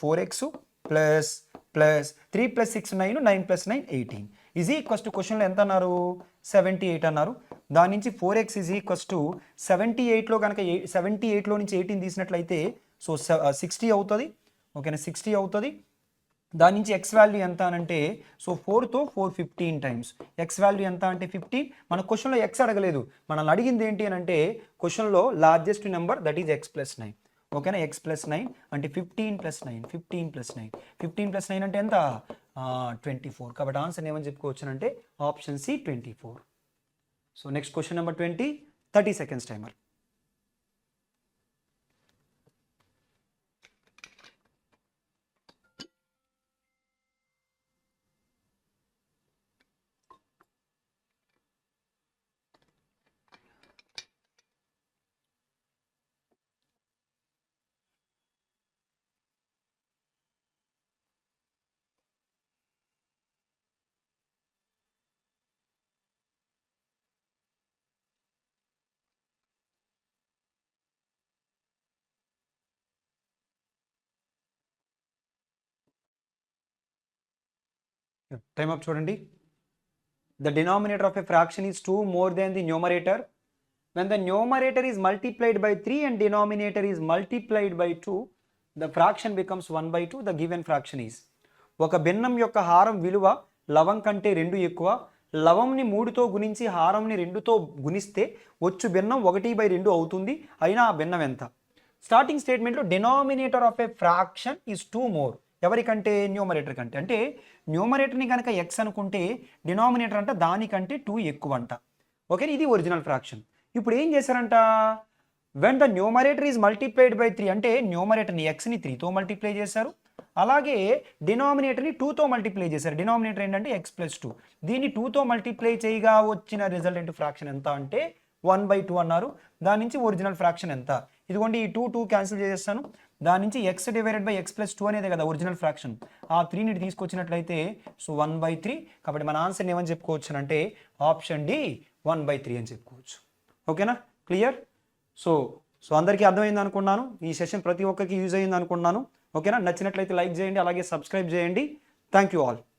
Speaker 1: 4x plus 3 + 6 9, 9 + 9 18 is equals to క్వశ్చన్లో ఎంత అన్నారు? 78 అన్నారు. దాని నుంచి 4x ఈజ్ ఈక్వల్స్ టు 78లో కనుక 78లో నుంచి 18 తీసినట్లయితే సో 60 అవుతుంది. ఓకేనా? 60 అవుతుంది. దాని నుంచి x వాల్యూ ఎంత అనంటే సో 4తో 4 15 టైమ్స్. x వాల్యూ ఎంత అంటే 15. మన క్వశ్చన్లో x అడగలేదు, మనల్ని అడిగింది ఏంటి అని అంటే క్వశ్చన్లో largest number that is x + 9. ఓకేనా? x + 9 అంటే 15 + 9, 15 + 9, 15 + 9 అంటే ఎంత? 24. కాబట్టి ఆన్సర్ ఏమని చెప్పుకోవచ్చు అంటే option C 24. So next question number 20, 30 seconds timer. Time up చూడండి. The denominator of a fraction is 2 more than the numerator. When the numerator is multiplied by 3 and denominator is multiplied by 2, the fraction becomes 1/2. The given fraction is. ఒక భిన్నం యొక్క హారం విలువ లవం కంటే 2 ఎక్కువ. లవంని 3తో గుణించి హారంని 2తో గుణిస్తే వచ్చు భిన్నం 1/2 అవుతుంది. అయినా ఆ భిన్నం ఎంత? స్టార్టింగ్ స్టేట్మెంట్లో denominator of a fraction is 2 more. ఎవరికంటే? న్యూమరేటర్ కంటే. అంటే న్యూమరేటర్ని కనుక x అనుకుంటే డినామినేటర్ అంట దానికంటే 2 ఎక్కువ అంట. ఓకే, ఇది ఒరిజినల్ ఫ్రాక్షన్. ఇప్పుడు ఏం చేశారంట? When the numerator is multiplied by 3 అంటే న్యూమరేటర్ని xని 3తో మల్టిప్లై చేశారు, అలాగే డినామినేటర్ని 2తో మల్టిప్లై చేశారు. డినామినేటర్ ఏంటంటే x + 2. దీన్ని 2తో మల్టిప్లై చేయగా వచ్చిన రిజల్టెంట్ ఫ్రాక్షన్ ఎంత అంటే 1/2 అన్నారు. దాని నుంచి ఒరిజినల్ ఫ్రాక్షన్ ఎంత? ఇదిగోండి ఈ 2 క్యాన్సిల్ చేసేస్తాను. దాని నుంచి X divided by X plus 2 అనేది కదా ఒరిజినల్ ఫ్రాక్షన్. ఆ 3ని తీసుకొచ్చినట్లయితే సో 1/3. కాబట్టి మన ఆన్సర్ని ఏమని చెప్పుకోవచ్చు అంటే ఆప్షన్ డి 1/3 అని చెప్పుకోవచ్చు. ఓకేనా, క్లియర్? సో అందరికీ అర్థమైంది అనుకున్నాను. ఈ సెషన్ ప్రతి ఒక్కరికి యూజ్ అయ్యింది అనుకున్నాను. ఓకేనా, నచ్చినట్లయితే లైక్ చేయండి, అలాగే సబ్స్క్రైబ్ చేయండి. Thank you all.